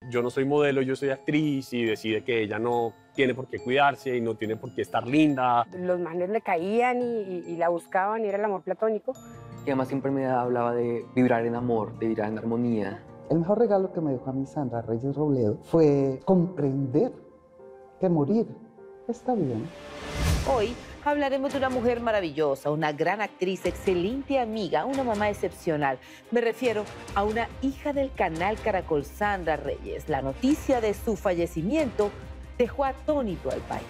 yo no soy modelo, yo soy actriz y decide que ella no tiene por qué cuidarse y no tiene por qué estar linda. Los manes le caían y la buscaban y era el amor platónico. Y además siempre me hablaba de vibrar en amor, de vibrar en armonía. El mejor regalo que me dejó a mí Sandra Reyes Robledo fue comprender que morir está bien. Hoy hablaremos de una mujer maravillosa, una gran actriz, excelente amiga, una mamá excepcional. Me refiero a una hija del canal Caracol, Sandra Reyes. La noticia de su fallecimiento dejó atónito al país.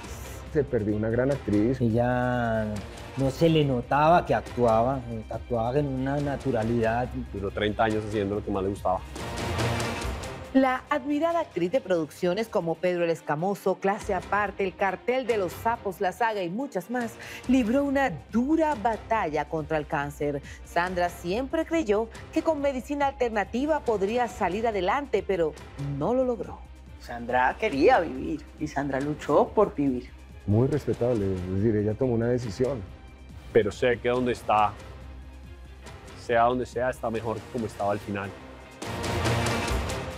Se perdió una gran actriz. Ella no se le notaba que actuaba con una naturalidad. Duró 30 años haciendo lo que más le gustaba. La admirada actriz de producciones como Pedro el Escamoso, Clase Aparte, El Cartel de los Sapos, La Saga y muchas más, libró una dura batalla contra el cáncer. Sandra siempre creyó que con medicina alternativa podría salir adelante, pero no lo logró. Sandra quería vivir y Sandra luchó por vivir. Muy respetable, es decir, ella tomó una decisión. Pero sé que donde está, sea donde sea, está mejor que como estaba al final.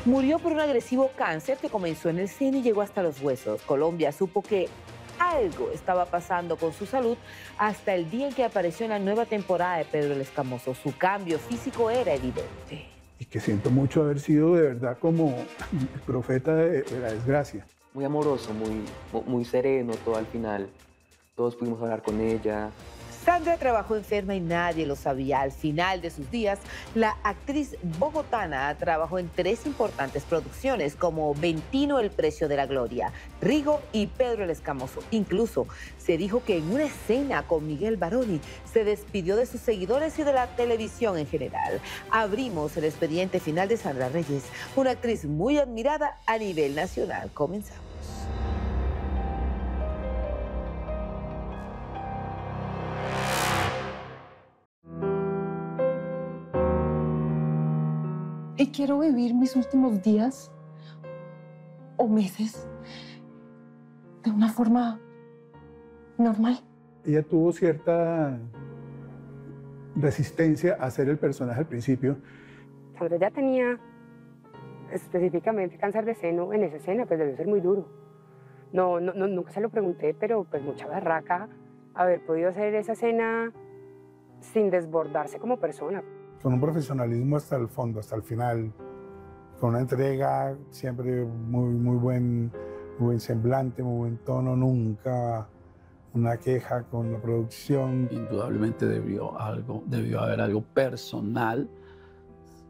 Murió por un agresivo cáncer que comenzó en el seno y llegó hasta los huesos. Colombia supo que algo estaba pasando con su salud hasta el día en que apareció en la nueva temporada de Pedro el Escamoso. Su cambio físico era evidente. Y que siento mucho haber sido de verdad como el profeta de la desgracia. Muy amoroso, muy sereno todo al final. Todos pudimos hablar con ella. Sandra trabajó enferma y nadie lo sabía. Al final de sus días, la actriz bogotana trabajó en 3 importantes producciones como Ventino, El Precio de la Gloria, Rigo y Pedro el Escamoso. Incluso se dijo que en una escena con Miguel Baroni se despidió de sus seguidores y de la televisión en general. Abrimos el expediente final de Sandra Reyes, una actriz muy admirada a nivel nacional. Comenzamos. Y quiero vivir mis últimos días o meses de una forma normal. Ella tuvo cierta resistencia a hacer el personaje al principio. Sandra ya tenía específicamente cáncer de seno en esa escena, pues debió ser muy duro. Nunca se lo pregunté, pero pues mucha barraca haber podido hacer esa escena sin desbordarse como persona. Con un profesionalismo hasta el fondo, hasta el final, con una entrega siempre muy buen semblante, muy buen tono, nunca una queja con la producción. Indudablemente debió haber algo personal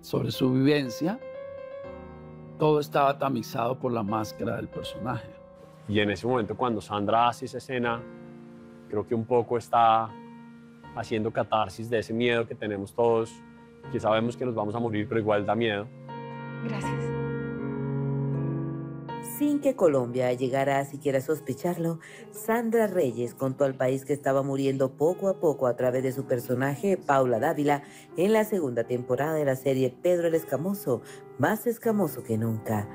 sobre su vivencia. Todo estaba tamizado por la máscara del personaje. Y en ese momento, cuando Sandra hace esa escena, creo que un poco está haciendo catarsis de ese miedo que tenemos todos, que sabemos que nos vamos a morir, pero igual da miedo. Gracias. Sin que Colombia llegara a siquiera sospecharlo, Sandra Reyes contó al país que estaba muriendo poco a poco a través de su personaje, Paula Dávila, en la segunda temporada de la serie Pedro el Escamoso, más escamoso que nunca.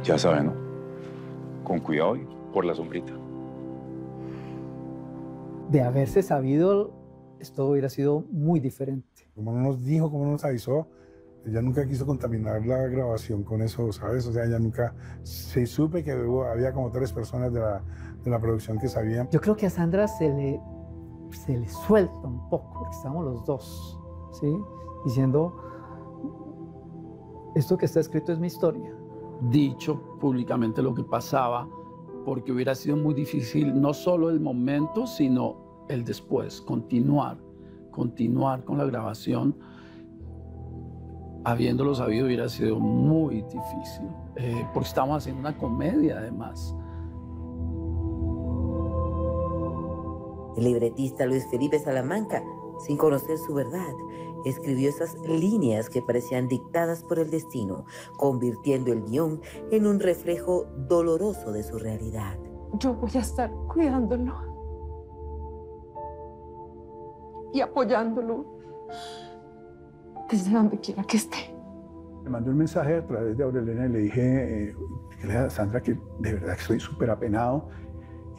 Ya saben, ¿no? Con cuidado y por la sombrita. De haberse sabido, esto hubiera sido muy diferente. Como no nos dijo, como no nos avisó, ella nunca quiso contaminar la grabación con eso, ¿sabes? O sea, ella nunca... Se supe que había como 3 personas de la producción que sabían. Yo creo que a Sandra se le suelta un poco, porque estamos los dos, ¿sí? Diciendo, esto que está escrito es mi historia. Dicho públicamente lo que pasaba, porque hubiera sido muy difícil no solo el momento, sino el después, continuar con la grabación. Habiéndolo sabido hubiera sido muy difícil, porque estamos haciendo una comedia además. El libretista Luis Felipe Salamanca, sin conocer su verdad, escribió esas líneas que parecían dictadas por el destino, convirtiendo el guión en un reflejo doloroso de su realidad. Yo voy a estar cuidándolo y apoyándolo desde donde quiera que esté. Le mandé un mensaje a través de Aurelena y le dije a Sandra que de verdad estoy súper apenado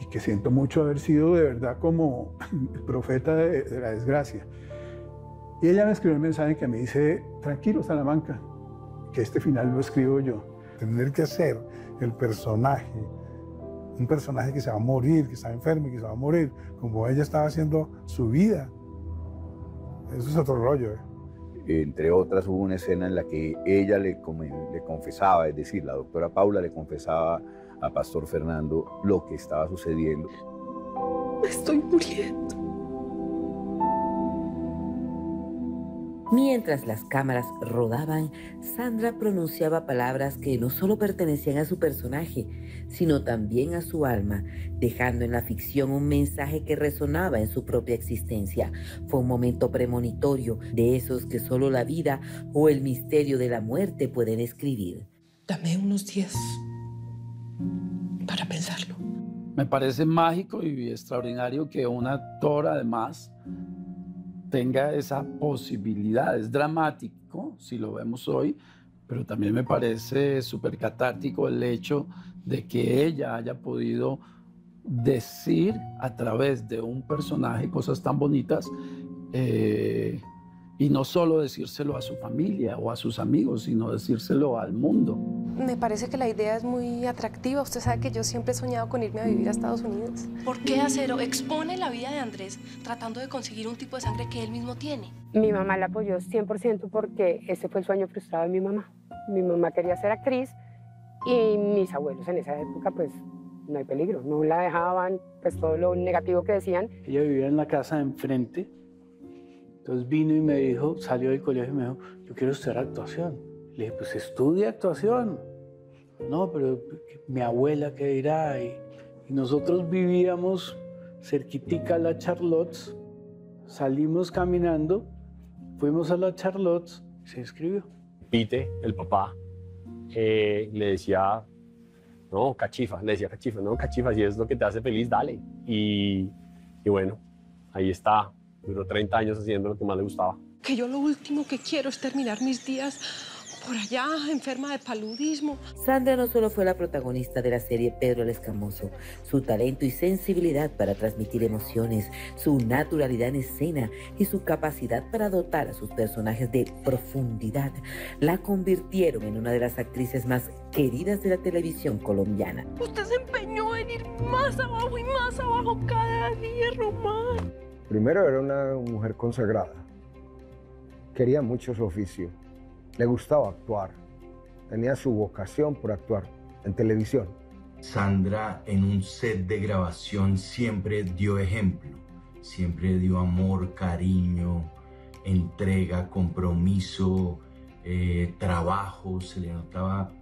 y que siento mucho haber sido de verdad como el profeta de la desgracia. Y ella me escribió un mensaje que me dice, tranquilo Salamanca, que este final lo escribo yo. Tener que hacer el personaje, un personaje que se va a morir, que está enfermo y que se va a morir, como ella estaba haciendo su vida. Eso es otro rollo. Entre otras, hubo una escena en la que ella le confesaba, es decir, la doctora Paula le confesaba a Pastor Fernando lo que estaba sucediendo. Me estoy muriendo. Mientras las cámaras rodaban, Sandra pronunciaba palabras que no solo pertenecían a su personaje, sino también a su alma, dejando en la ficción un mensaje que resonaba en su propia existencia. Fue un momento premonitorio, de esos que solo la vida o el misterio de la muerte pueden escribir. Dame unos días para pensarlo. Me parece mágico y extraordinario que un actor, además, tenga esa posibilidad. Es dramático, si lo vemos hoy, pero también me parece súper catártico el hecho de que ella haya podido decir a través de un personaje cosas tan bonitas y no solo decírselo a su familia o a sus amigos, sino decírselo al mundo. Me parece que la idea es muy atractiva. Usted sabe que yo siempre he soñado con irme a vivir a Estados Unidos. ¿Por qué Acero expone la vida de Andrés tratando de conseguir un tipo de sangre que él mismo tiene? Mi mamá la apoyó 100% porque ese fue el sueño frustrado de mi mamá. Mi mamá quería ser actriz y mis abuelos en esa época, pues, no hay peligro. No la dejaban, pues, todo lo negativo que decían. Ella vivía en la casa de enfrente. Entonces vino y me dijo, salió del colegio y me dijo, yo quiero estudiar actuación. Le dije, pues estudia actuación. No, pero mi abuela, ¿qué dirá? Y nosotros vivíamos cerquitica a la Charlotte, salimos caminando, fuimos a la Charlotte y se inscribió. Pite, el papá, le decía, no, cachifa, le decía cachifa, no, cachifa, si es lo que te hace feliz, dale. Y bueno, ahí está, duró 30 años haciendo lo que más le gustaba. Que yo lo último que quiero es terminar mis días por allá, enferma de paludismo. Sandra no solo fue la protagonista de la serie Pedro el Escamoso. Su talento y sensibilidad para transmitir emociones, su naturalidad en escena y su capacidad para dotar a sus personajes de profundidad la convirtieron en una de las actrices más queridas de la televisión colombiana. Usted se empeñó en ir más abajo y más abajo cada día, Román. Primero era una mujer consagrada. Quería mucho su oficio. Le gustaba actuar, tenía su vocación por actuar en televisión. Sandra en un set de grabación siempre dio ejemplo, siempre dio amor, cariño, entrega, compromiso, trabajo. Se le notaba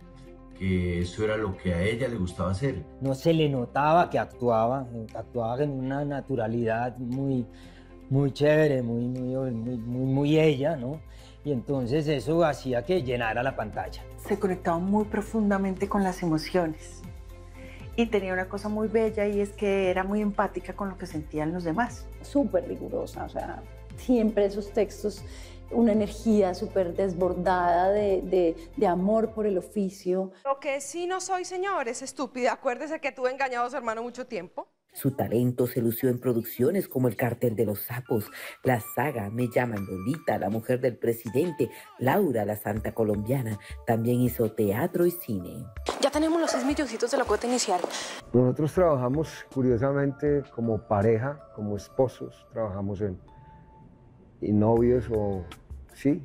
que eso era lo que a ella le gustaba hacer. No se le notaba que actuaba en una naturalidad muy chévere, muy ella, ¿no? Y entonces eso hacía que llenara la pantalla. Se conectaba muy profundamente con las emociones y tenía una cosa muy bella y es que era muy empática con lo que sentían los demás. Súper rigurosa, o sea, siempre esos textos, una energía súper desbordada de amor por el oficio. Lo que sí no soy, señor, es estúpida. Acuérdese que tuve engañado a su hermano mucho tiempo. Su talento se lució en producciones como El Cartel de los Sapos, la saga Me llaman Lolita, La mujer del presidente, Laura, la santa colombiana. También hizo teatro y cine. Ya tenemos los 6 milloncitos de la cuota inicial. Nosotros trabajamos, curiosamente, como pareja, como esposos. Trabajamos en novios o, sí,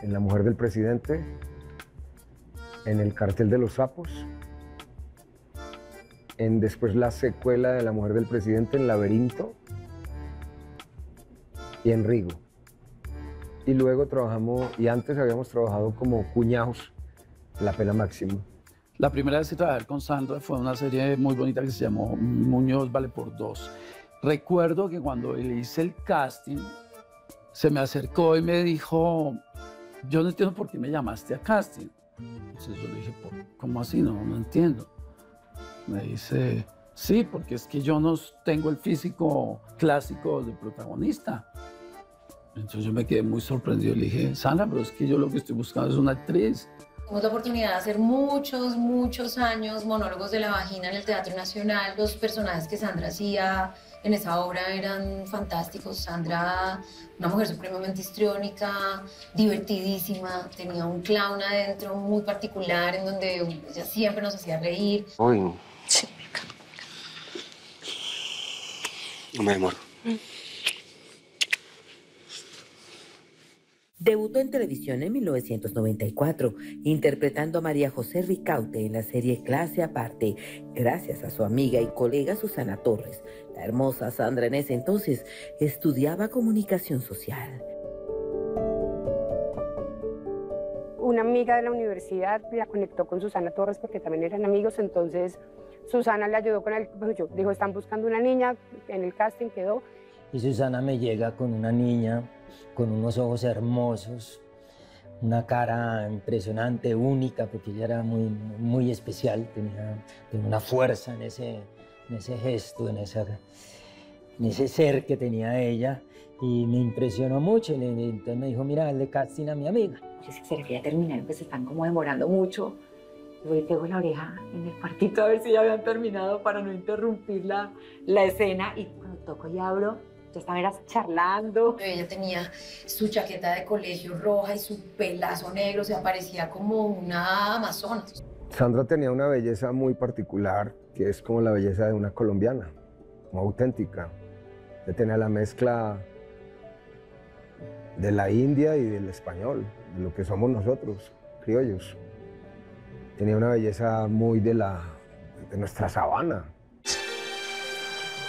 en La mujer del presidente, en El Cartel de los Sapos. Después la secuela de La mujer del presidente, en Laberinto y en Rigo. Y luego trabajamos, y antes habíamos trabajado como cuñados, La pena máxima. La primera vez que trabajé con Sandra fue una serie muy bonita que se llamó Muñoz vale por 2. Recuerdo que cuando le hice el casting, se me acercó y me dijo, yo no entiendo por qué me llamaste a casting. Entonces yo le dije, ¿cómo así? No entiendo. Me dice, sí, porque es que yo no tengo el físico clásico del protagonista. Entonces yo me quedé muy sorprendido. Le dije, Sandra, pero es que yo lo que estoy buscando es una actriz. Tuvimos la oportunidad de hacer muchos años monólogos de la vagina en el Teatro Nacional. Los personajes que Sandra hacía en esa obra eran fantásticos. Sandra, una mujer supremamente histriónica, divertidísima, tenía un clown adentro muy particular en donde ella siempre nos hacía reír. Uy. Sí, no me demoro. Debutó en televisión en 1994, interpretando a María José Ricaute en la serie Clase Aparte, gracias a su amiga y colega Susana Torres. La hermosa Sandra en ese entonces estudiaba comunicación social. Una amiga de la universidad la conectó con Susana Torres porque también eran amigos, entonces Susana le ayudó con el... Dijo, están buscando una niña, en el casting quedó. Y Susana me llega con una niña con unos ojos hermosos, una cara impresionante, única, porque ella era muy especial, tenía una fuerza en ese gesto, en ese ser que tenía ella, y me impresionó mucho. Entonces me dijo, mira, hazle casting a mi amiga. ¿Será que ya terminaron? Pues se están como demorando mucho. Voy y pego la oreja en el cuartito a ver si ya habían terminado para no interrumpir la escena, y cuando toco y abro, ya estaban charlando. Ella tenía su chaqueta de colegio roja y su pelazo negro, se parecía como una amazona. Sandra tenía una belleza muy particular, que es como la belleza de una colombiana, muy auténtica. Ella tenía la mezcla de la India y del español, de lo que somos nosotros, criollos. Tenía una belleza muy de nuestra sabana.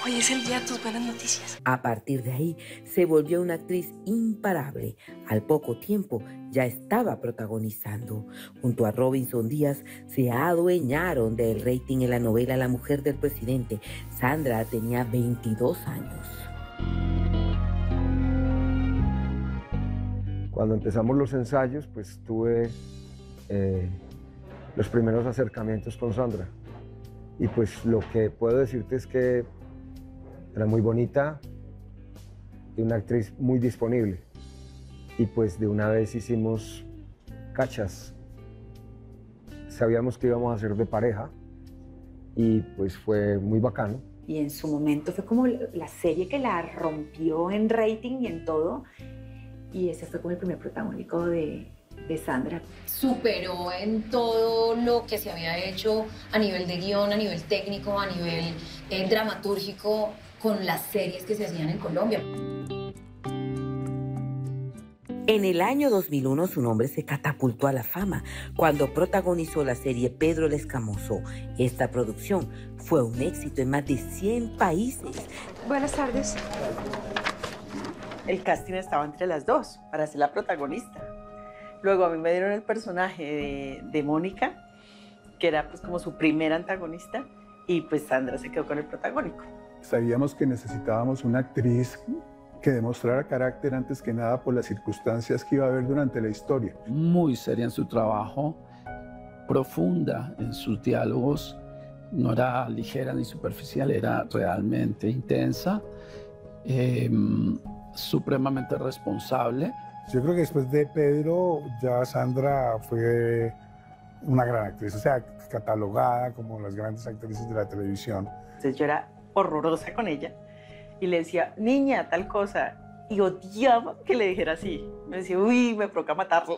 Hoy es el día de tus buenas noticias. A partir de ahí, se volvió una actriz imparable. Al poco tiempo, ya estaba protagonizando. Junto a Robinson Díaz, se adueñaron del rating en la novela La mujer del presidente. Sandra tenía 22 años. Cuando empezamos los ensayos, pues tuve los primeros acercamientos con Sandra. Y pues lo que puedo decirte es que era muy bonita y una actriz muy disponible. Y pues de una vez hicimos cachas. Sabíamos que íbamos a ser de pareja y pues fue muy bacano. Y en su momento fue como la serie que la rompió en rating y en todo. Y ese fue como el primer protagónico de Sandra. Superó en todo lo que se había hecho a nivel de guión, a nivel técnico, a nivel dramatúrgico, con las series que se hacían en Colombia. En el año 2001 su nombre se catapultó a la fama cuando protagonizó la serie Pedro el Escamoso. Esta producción fue un éxito en más de 100 países. Buenas tardes. El casting estaba entre las dos para ser la protagonista. Luego a mí me dieron el personaje de Mónica, que era pues como su primer antagonista, y pues Sandra se quedó con el protagónico. Sabíamos que necesitábamos una actriz que demostrara carácter antes que nada por las circunstancias que iba a haber durante la historia. Muy seria en su trabajo, profunda en sus diálogos, no era ligera ni superficial, era realmente intensa, supremamente responsable. Yo creo que después de Pedro, ya Sandra fue una gran actriz, o sea, catalogada como las grandes actrices de la televisión. Entonces yo era horrorosa con ella y le decía, niña, tal cosa, y odiaba que le dijera así. Me decía, uy, me provoca matarla.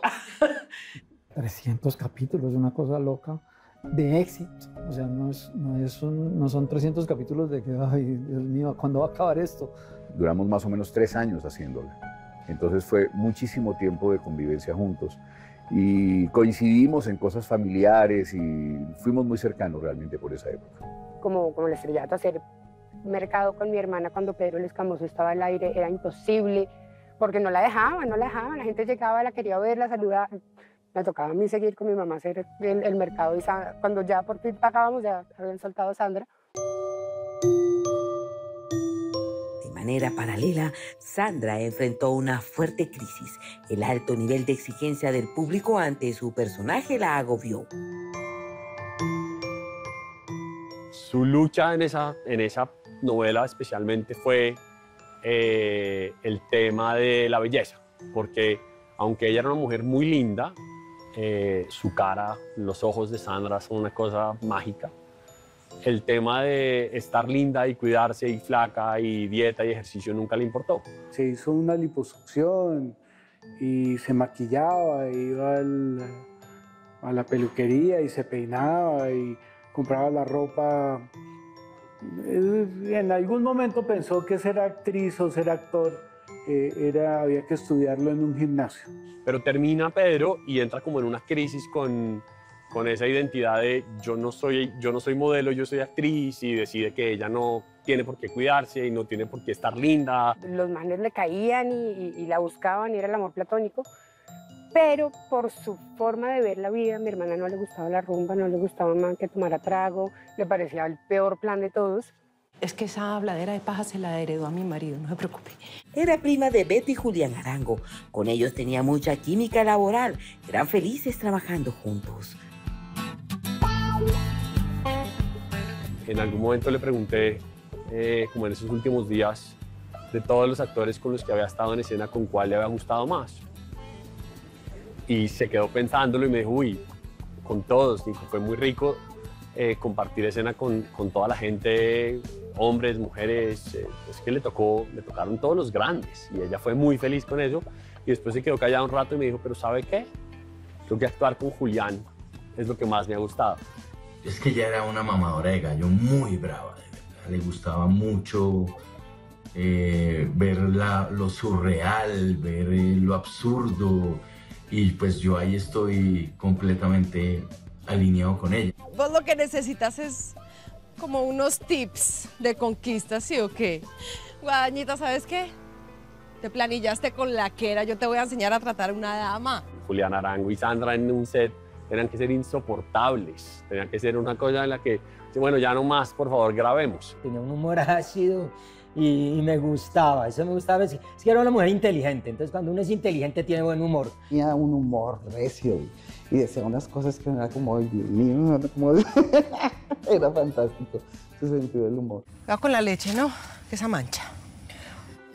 300 capítulos, una cosa loca de éxito. O sea, no son 300 capítulos de que, ay, Dios mío, ¿cuándo va a acabar esto? Duramos más o menos 3 años haciéndola. Entonces fue muchísimo tiempo de convivencia juntos. Y coincidimos en cosas familiares y fuimos muy cercanos realmente por esa época. Como el estrellato, hacer mercado con mi hermana cuando Pedro el Escamoso estaba al aire era imposible, porque no la dejaban. La gente llegaba, la quería ver, la saludaba. Me tocaba a mí seguir con mi mamá hacer el mercado, y cuando ya por fin pagábamos, ya habían soltado a Sandra. De manera paralela, Sandra enfrentó una fuerte crisis. El alto nivel de exigencia del público ante su personaje la agobió. Su lucha en esa novela especialmente fue el tema de la belleza, porque aunque ella era una mujer muy linda, Su cara, los ojos de Sandra son una cosa mágica. El tema de estar linda y cuidarse y flaca y dieta y ejercicio nunca le importó. Se hizo una liposucción y se maquillaba, iba a la peluquería y se peinaba y compraba la ropa. En algún momento pensó que ser actriz o ser actor había que estudiarlo en un gimnasio. Pero termina Pedro y entra como en una crisis con esa identidad de yo no soy modelo, yo soy actriz, y decide que ella no tiene por qué cuidarse y no tiene por qué estar linda. Los manes le caían y la buscaban y era el amor platónico, pero por su forma de ver la vida, a mi hermana no le gustaba la rumba, no le gustaba más que tomara trago, le parecía el peor plan de todos. Es que esa habladera de paja se la heredó a mi marido, no se preocupe. Era prima de Beto y Julián Arango. Con ellos tenía mucha química laboral. Eran felices trabajando juntos. En algún momento le pregunté, como en esos últimos días, de todos los actores con los que había estado en escena, ¿con cuál le había gustado más? Y se quedó pensándolo y me dijo, uy, con todos, Nico, fue muy rico compartir escena con toda la gente, hombres, mujeres, es que le tocaron todos los grandes y ella fue muy feliz con eso y después se quedó callada un rato y me dijo, pero ¿sabe qué? Creo que actuar con Julián es lo que más me ha gustado. Es que ella era una mamadora de gallo muy brava, de verdad. Le gustaba mucho ver lo surreal, ver lo absurdo, y pues yo ahí estoy completamente alineado con ella. Vos lo que necesitas es como unos tips de conquista, ¿sí o qué? Guadañita, ¿sabes qué? Te planillaste con la que era, yo te voy a enseñar a tratar a una dama. Julián Arango y Sandra en un set tenían que ser insoportables, tenían que ser una cosa en la que, bueno, ya no más, por favor, grabemos. Tenía un humor ácido y me gustaba, eso me gustaba. Es que era una mujer inteligente, entonces cuando uno es inteligente tiene buen humor. Tenía un humor recio y decía unas cosas que era como, Dios mío, como... era fantástico su sentido del humor. Va con la leche, ¿no? Que esa mancha.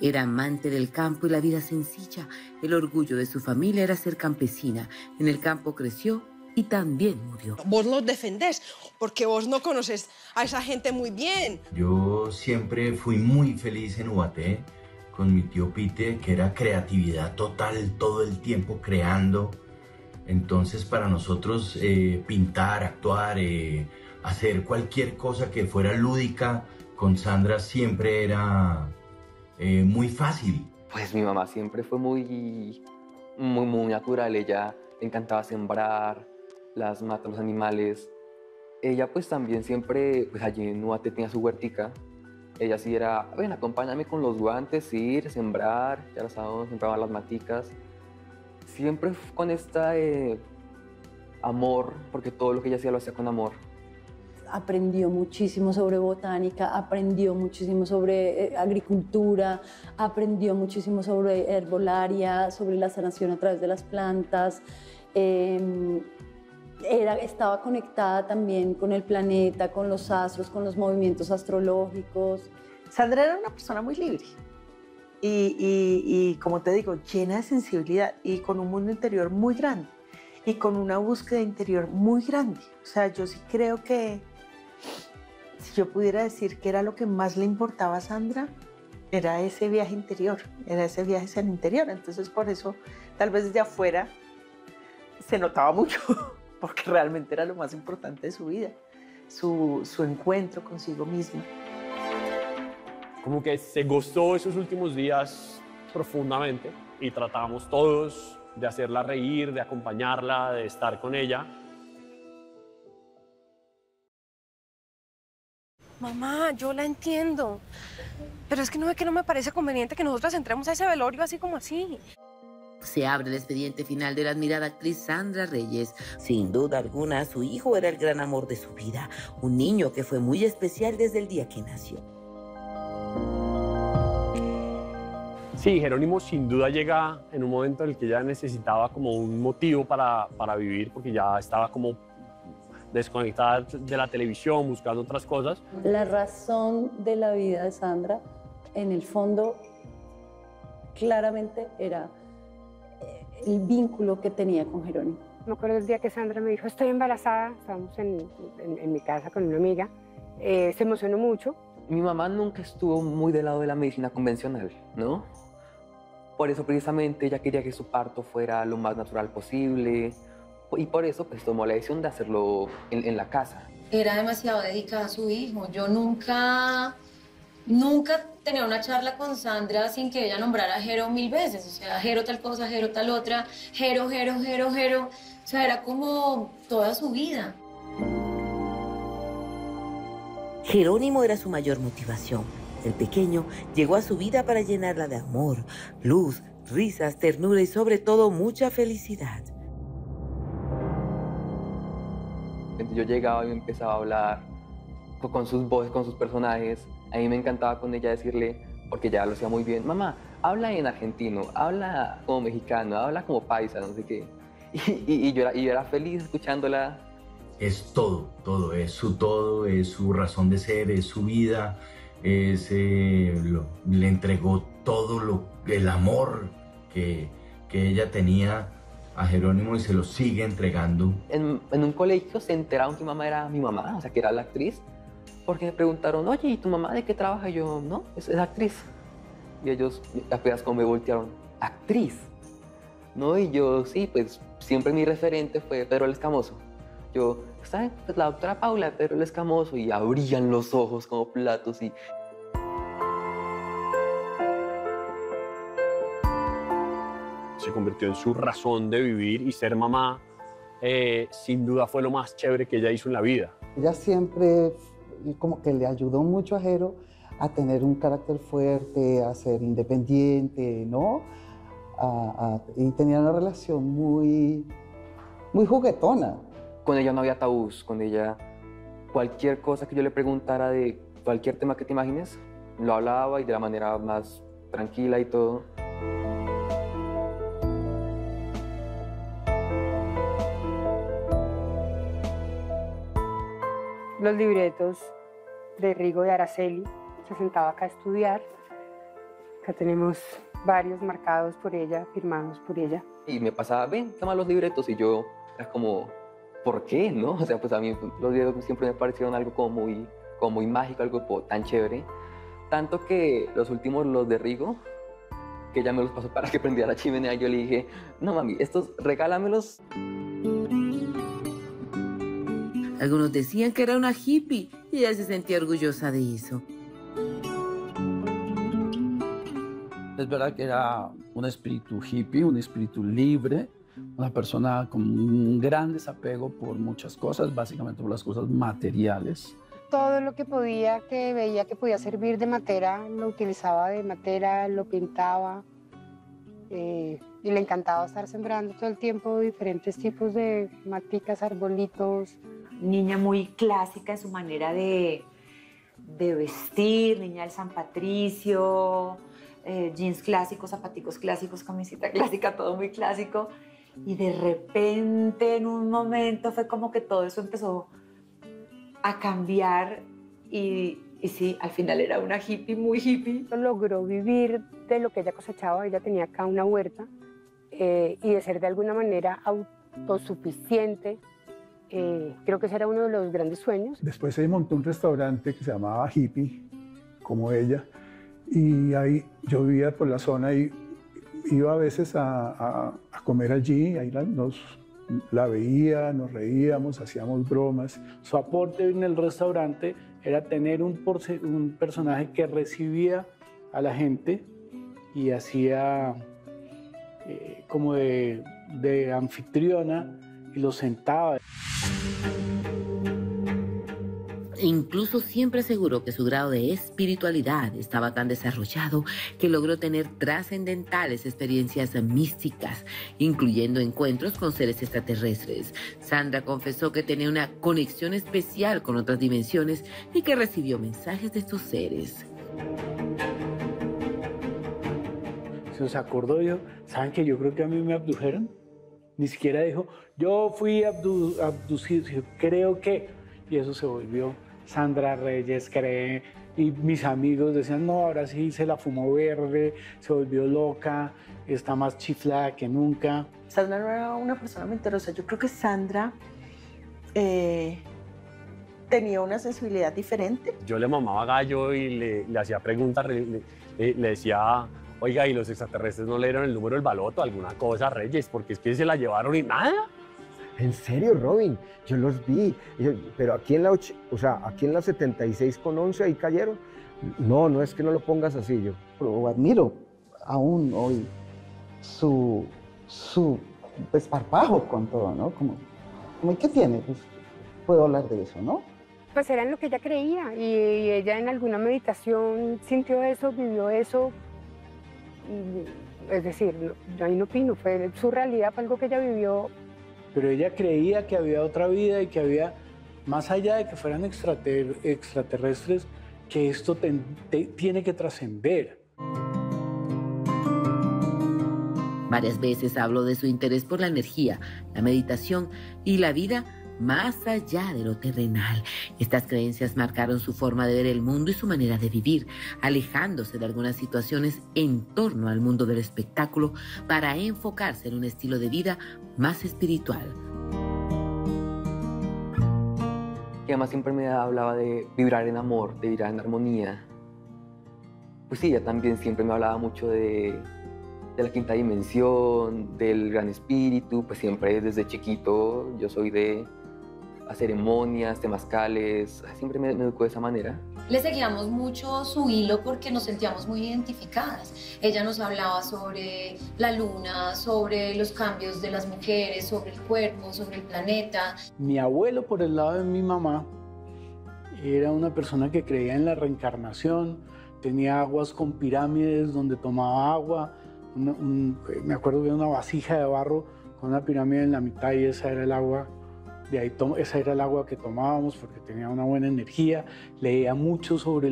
Era amante del campo y la vida sencilla. El orgullo de su familia era ser campesina. En el campo creció y también murió. Vos los defendés porque vos no conoces a esa gente muy bien. Yo siempre fui muy feliz en Ubaté con mi tío Pite, que era creatividad total, todo el tiempo creando. Entonces para nosotros pintar, actuar, hacer cualquier cosa que fuera lúdica con Sandra siempre era muy fácil. Pues mi mamá siempre fue muy natural. Ella le encantaba sembrar, las matas, los animales. Ella pues también siempre, pues allí en Ubaté tenía su huertica. Ella sí era, ven, acompáñame con los guantes, ir, sembrar, ya lo sabemos, sembraba las maticas. Siempre con amor, porque todo lo que ella hacía lo hacía con amor. Aprendió muchísimo sobre botánica, aprendió muchísimo sobre agricultura, aprendió muchísimo sobre herbolaria, sobre la sanación a través de las plantas. Estaba conectada también con el planeta, con los astros, con los movimientos astrológicos. Sandra era una persona muy libre y como te digo, llena de sensibilidad y con un mundo interior muy grande y con una búsqueda interior muy grande. O sea, yo sí creo que si yo pudiera decir que era lo que más le importaba a Sandra, era ese viaje interior, era ese viaje hacia el interior. Entonces por eso tal vez desde afuera se notaba mucho, porque realmente era lo más importante de su vida, su encuentro consigo misma. Como que se gozó esos últimos días profundamente y tratamos todos de hacerla reír, de acompañarla, de estar con ella. Mamá, yo la entiendo, pero es que no me parece conveniente que nosotras entremos a ese velorio así como así. Se abre el expediente final de la admirada actriz Sandra Reyes. Sin duda alguna, su hijo era el gran amor de su vida, un niño que fue muy especial desde el día que nació. Sí, Jerónimo sin duda llega en un momento en el que ya necesitaba como un motivo para vivir, porque ya estaba como desconectada de la televisión, buscando otras cosas. La razón de la vida de Sandra, en el fondo, claramente era el vínculo que tenía con Jerónimo. Me acuerdo el día que Sandra me dijo, estoy embarazada, estábamos en mi casa con una amiga, se emocionó mucho. Mi mamá nunca estuvo muy del lado de la medicina convencional, ¿no? Por eso precisamente ella quería que su parto fuera lo más natural posible y por eso pues tomó la decisión de hacerlo en la casa. Era demasiado dedicada a su hijo. Yo nunca tenía una charla con Sandra sin que ella nombrara a Jero 1000 veces. O sea, Jero tal cosa, Jero tal otra, Jero, Jero, Jero, Jero. O sea, era como toda su vida. Jerónimo era su mayor motivación. El pequeño llegó a su vida para llenarla de amor, luz, risas, ternura y sobre todo mucha felicidad. Yo llegaba y me empezaba a hablar con sus voces, con sus personajes. A mí me encantaba con ella decirle, porque ya lo hacía muy bien, mamá, habla en argentino, habla como mexicano, habla como paisa, no sé qué. Y yo era feliz escuchándola. Es todo, es su razón de ser, es su vida, le entregó todo el amor que ella tenía a Jerónimo y se lo sigue entregando. En un colegio se enteraron que mi mamá era mi mamá, o sea, que era la actriz, porque me preguntaron, oye, ¿y tu mamá de qué trabaja? Y yo, no, es actriz. Y ellos apenas como me voltearon, ¿actriz? ¿No? Y yo, sí, pues siempre mi referente fue Pedro el Escamoso. Yo, ¿saben? Pues la doctora Paula, Pedro el Escamoso, y abrían los ojos como platos y... Se convirtió en su razón de vivir y ser mamá, sin duda fue lo más chévere que ella hizo en la vida. Ella siempre como que le ayudó mucho a Jero a tener un carácter fuerte, a ser independiente, ¿no? Y tenía una relación muy juguetona. Con ella no había tabús, con ella cualquier cosa que yo le preguntara de cualquier tema que te imagines, lo hablaba y de la manera más tranquila y todo. Los libretos de Rigo de Araceli, se sentaba acá a estudiar. Acá tenemos varios marcados por ella, firmados por ella. Y me pasaba, ven, toma los libretos, y yo era como, ¿por qué, no? O sea, pues a mí los libretos siempre me parecieron algo como muy mágico, algo tan chévere. Tanto que los últimos, los de Rigo, que ella me los pasó para que prendiera la chimenea, yo le dije, no mami, estos regálamelos. Algunos decían que era una hippie y ella se sentía orgullosa de eso. Es verdad que era un espíritu hippie, un espíritu libre, una persona con un gran desapego por muchas cosas, básicamente por las cosas materiales. Todo lo que podía, que veía que podía servir de matera, lo utilizaba de matera, lo pintaba. Y le encantaba estar sembrando todo el tiempo diferentes tipos de maticas, arbolitos. Niña muy clásica en su manera de vestir, niña del San Patricio, jeans clásicos, zapaticos clásicos, camiseta clásica, todo muy clásico. Y de repente, en un momento, fue como que todo eso empezó a cambiar y sí, al final era una hippie, muy hippie. Logró vivir de lo que ella cosechaba. Ella tenía acá una huerta y de ser de alguna manera autosuficiente. Creo que ese era uno de los grandes sueños. Después se montó un restaurante que se llamaba Hippie, como ella, y ahí yo vivía por la zona y iba a veces a comer allí, ahí la veía, nos reíamos, hacíamos bromas. Su aporte en el restaurante era tener un personaje que recibía a la gente y hacía como de anfitriona y los sentaba. Incluso siempre aseguró que su grado de espiritualidad estaba tan desarrollado que logró tener trascendentales experiencias místicas, incluyendo encuentros con seres extraterrestres. Sandra confesó que tenía una conexión especial con otras dimensiones y que recibió mensajes de estos seres. Se acordó y dijo, ¿saben que yo creo que a mí me abdujeron? Ni siquiera dijo, yo fui abducido, creo que... Y eso se volvió, Sandra Reyes cree Y mis amigos decían, no, ahora sí se la fumó verde, se volvió loca, está más chiflada que nunca. Sandra no era una persona mentirosa. Yo creo que Sandra tenía una sensibilidad diferente. Yo le mamaba gallo y le hacía preguntas, le decía, oiga, ¿y los extraterrestres no le dieron el número del baloto, alguna cosa, Reyes? Porque es que se la llevaron y nada. ¿En serio, Robin? Yo los vi, pero aquí en la, aquí en la 76,11 ahí cayeron. No, no es que no lo pongas así, yo. Pero admiro aún hoy su desparpajo con todo, ¿no? Como ¿qué tiene? Pues puedo hablar de eso, ¿no? Pues era en lo que ella creía y ella en alguna meditación sintió eso, vivió eso. Es decir, yo ahí no opino, fue su realidad, fue algo que ella vivió. Pero ella creía que había otra vida y que había, más allá de que fueran extraterrestres, que esto tiene que trascender. Varias veces habló de su interés por la energía, la meditación y la vida más allá de lo terrenal. Estas creencias marcaron su forma de ver el mundo y su manera de vivir, alejándose de algunas situaciones en torno al mundo del espectáculo para enfocarse en un estilo de vida más espiritual. Y además siempre me hablaba de vibrar en amor, de vibrar en armonía. Pues sí, ella también siempre me hablaba mucho de la quinta dimensión, del gran espíritu. Pues siempre desde chiquito yo soy de ceremonias, temazcales, siempre me educó de esa manera. Le seguíamos mucho su hilo porque nos sentíamos muy identificadas. Ella nos hablaba sobre la luna, sobre los cambios de las mujeres, sobre el cuerpo, sobre el planeta. Mi abuelo, por el lado de mi mamá, era una persona que creía en la reencarnación, tenía aguas con pirámides donde tomaba agua. Me acuerdo de una vasija de barro con una pirámide en la mitad y esa era el agua. De ahí esa era el agua que tomábamos porque tenía una buena energía. Leía mucho sobre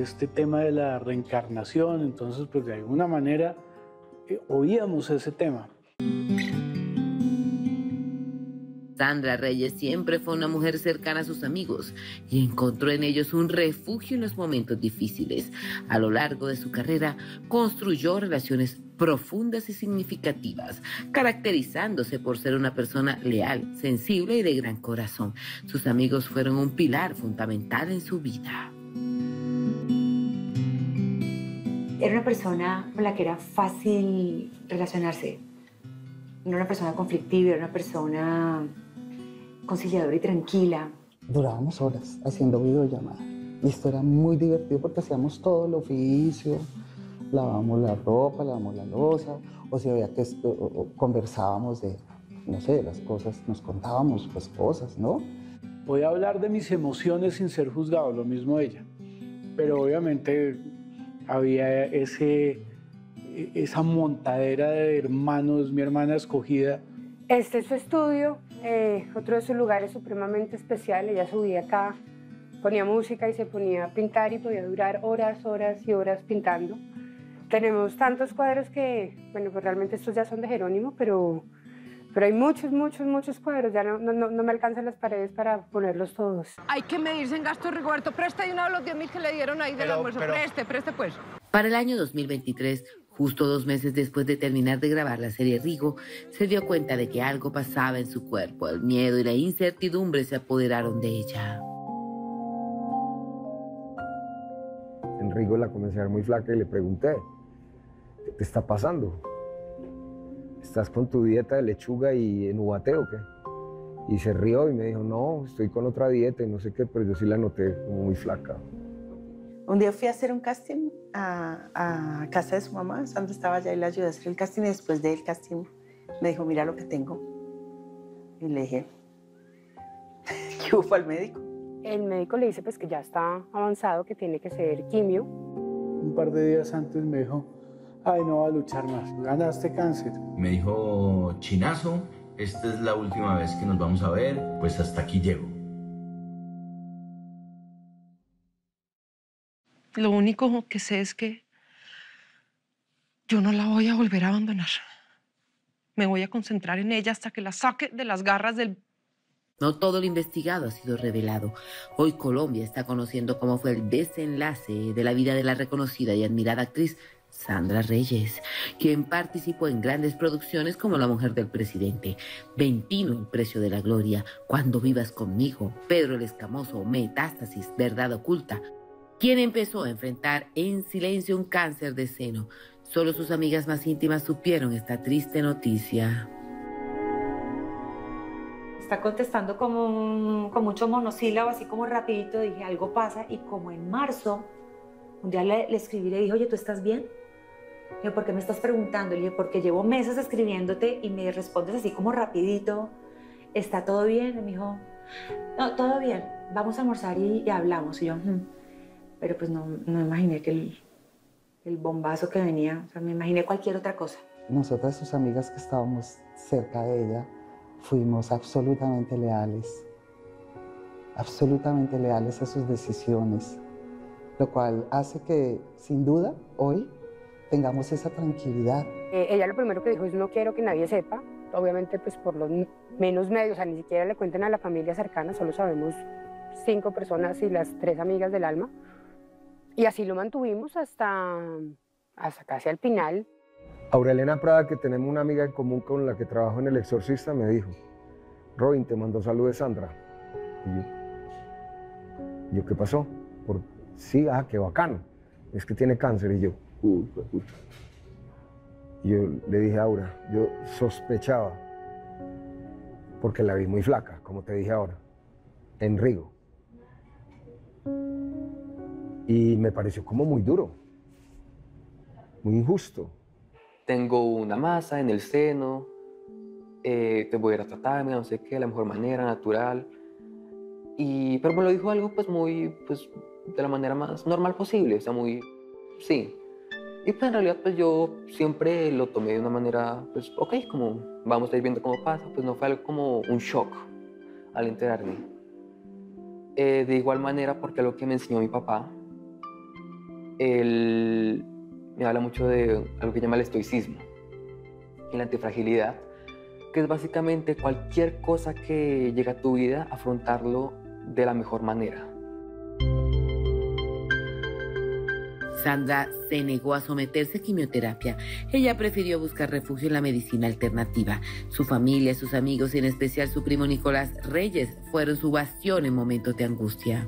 este tema de la reencarnación. Entonces, pues de alguna manera oíamos ese tema. Sandra Reyes siempre fue una mujer cercana a sus amigos y encontró en ellos un refugio en los momentos difíciles. A lo largo de su carrera, construyó relaciones profundas y significativas, caracterizándose por ser una persona leal, sensible y de gran corazón. Sus amigos fueron un pilar fundamental en su vida. Era una persona con la que era fácil relacionarse. No era una persona conflictiva, era una persona conciliadora y tranquila. Durábamos horas haciendo videollamada. Y esto era muy divertido porque hacíamos todo el oficio, lavábamos la ropa, lavábamos la loza, o si había que conversábamos de, no sé, las cosas, nos contábamos pues cosas, ¿no? Podía hablar de mis emociones sin ser juzgado, lo mismo ella. Pero obviamente había esa montadera de hermanos, mi hermana escogida. Este es su estudio, otro de sus lugares supremamente especial. Ella subía acá, ponía música y se ponía a pintar y podía durar horas, horas y horas pintando. Tenemos tantos cuadros que, bueno, pues realmente estos ya son de Jerónimo, pero hay muchos, muchos, muchos cuadros. Ya no me alcanzan las paredes para ponerlos todos. Hay que medirse en gastos, Rigoberto. Presta de uno de los 10.000 que le dieron ahí del almuerzo. Preste pues. Para el año 2023, justo 2 meses después de terminar de grabar la serie Rigo, se dio cuenta de que algo pasaba en su cuerpo. El miedo y la incertidumbre se apoderaron de ella. En Rigo la comencé a ver muy flaca y le pregunté, ¿qué te está pasando? ¿Estás con tu dieta de lechuga y en Ubaté o qué? Y se rió y me dijo, no, estoy con otra dieta y no sé qué, pero yo sí la noté como muy flaca. Un día fui a hacer un casting a casa de su mamá. Sandra estaba allá y le ayudé a hacer el casting. Y después del casting me dijo, mira lo que tengo. Y le dije, ¿qué hubo al médico? El médico le dice pues que ya está avanzado, que tiene que ser quimio. Un par de días antes me dijo, ay, no va a luchar más, ganaste cáncer. Me dijo, Chinazo, esta es la última vez que nos vamos a ver, pues hasta aquí llego. Lo único que sé es que yo no la voy a volver a abandonar. Me voy a concentrar en ella hasta que la saque de las garras del No todo lo investigado ha sido revelado. Hoy Colombia está conociendo cómo fue el desenlace de la vida de la reconocida y admirada actriz Sandra Reyes, quien participó en grandes producciones como La mujer del presidente, Ventino, El precio de la gloria, Cuando vivas conmigo, Pedro el Escamoso, Metástasis, Verdad oculta, quien empezó a enfrentar en silencio un cáncer de seno. Solo sus amigas más íntimas supieron esta triste noticia. Está contestando con mucho monosílabo, así como rapidito. Dije, algo pasa. Y como en marzo, un día le escribí y le dije, oye, ¿tú estás bien? Le dije, ¿por qué me estás preguntando? Le dije, porque llevo meses escribiéndote y me respondes así como rapidito. ¿Está todo bien? Y me dijo, no, todo bien. Vamos a almorzar y hablamos. Y yo, Pero pues no imaginé que el bombazo que venía, o sea, me imaginé cualquier otra cosa. Nosotras, sus amigas que estábamos cerca de ella, fuimos absolutamente leales a sus decisiones, lo cual hace que, sin duda, hoy tengamos esa tranquilidad. Ella lo primero que dijo es, no quiero que nadie sepa, obviamente pues por los menos medios, o sea, ni siquiera le cuenten a la familia cercana, solo sabemos 5 personas y las 3 amigas del alma, y así lo mantuvimos hasta casi al final. Aurelena Prada, que tenemos una amiga en común con la que trabajo en El Exorcista, me dijo, Robin, te mandó salud de Sandra. Y yo, ¿qué pasó? Sí, qué bacano, es que tiene cáncer. Y yo, puta. Y yo le dije a Aura, yo sospechaba, porque la vi muy flaca, como te dije ahora, en Rigo. Y me pareció como muy duro, muy injusto. Tengo una masa en el seno, te voy a ir a tratarme, no sé qué, de la mejor manera, natural. Pero me lo dijo algo pues muy, pues de la manera más normal posible, o sea, muy, sí. Y pues en realidad pues yo siempre lo tomé de una manera, pues ok, como vamos a ir viendo cómo pasa, pues no fue algo como un shock al enterarme. De igual manera, porque lo que me enseñó mi papá, él me habla mucho de algo que llama el estoicismo y la antifragilidad, que es básicamente cualquier cosa que llegue a tu vida, afrontarlo de la mejor manera. Sandra se negó a someterse a quimioterapia. Ella prefirió buscar refugio en la medicina alternativa. Su familia, sus amigos y en especial su primo Nicolás Reyes fueron su bastión en momentos de angustia.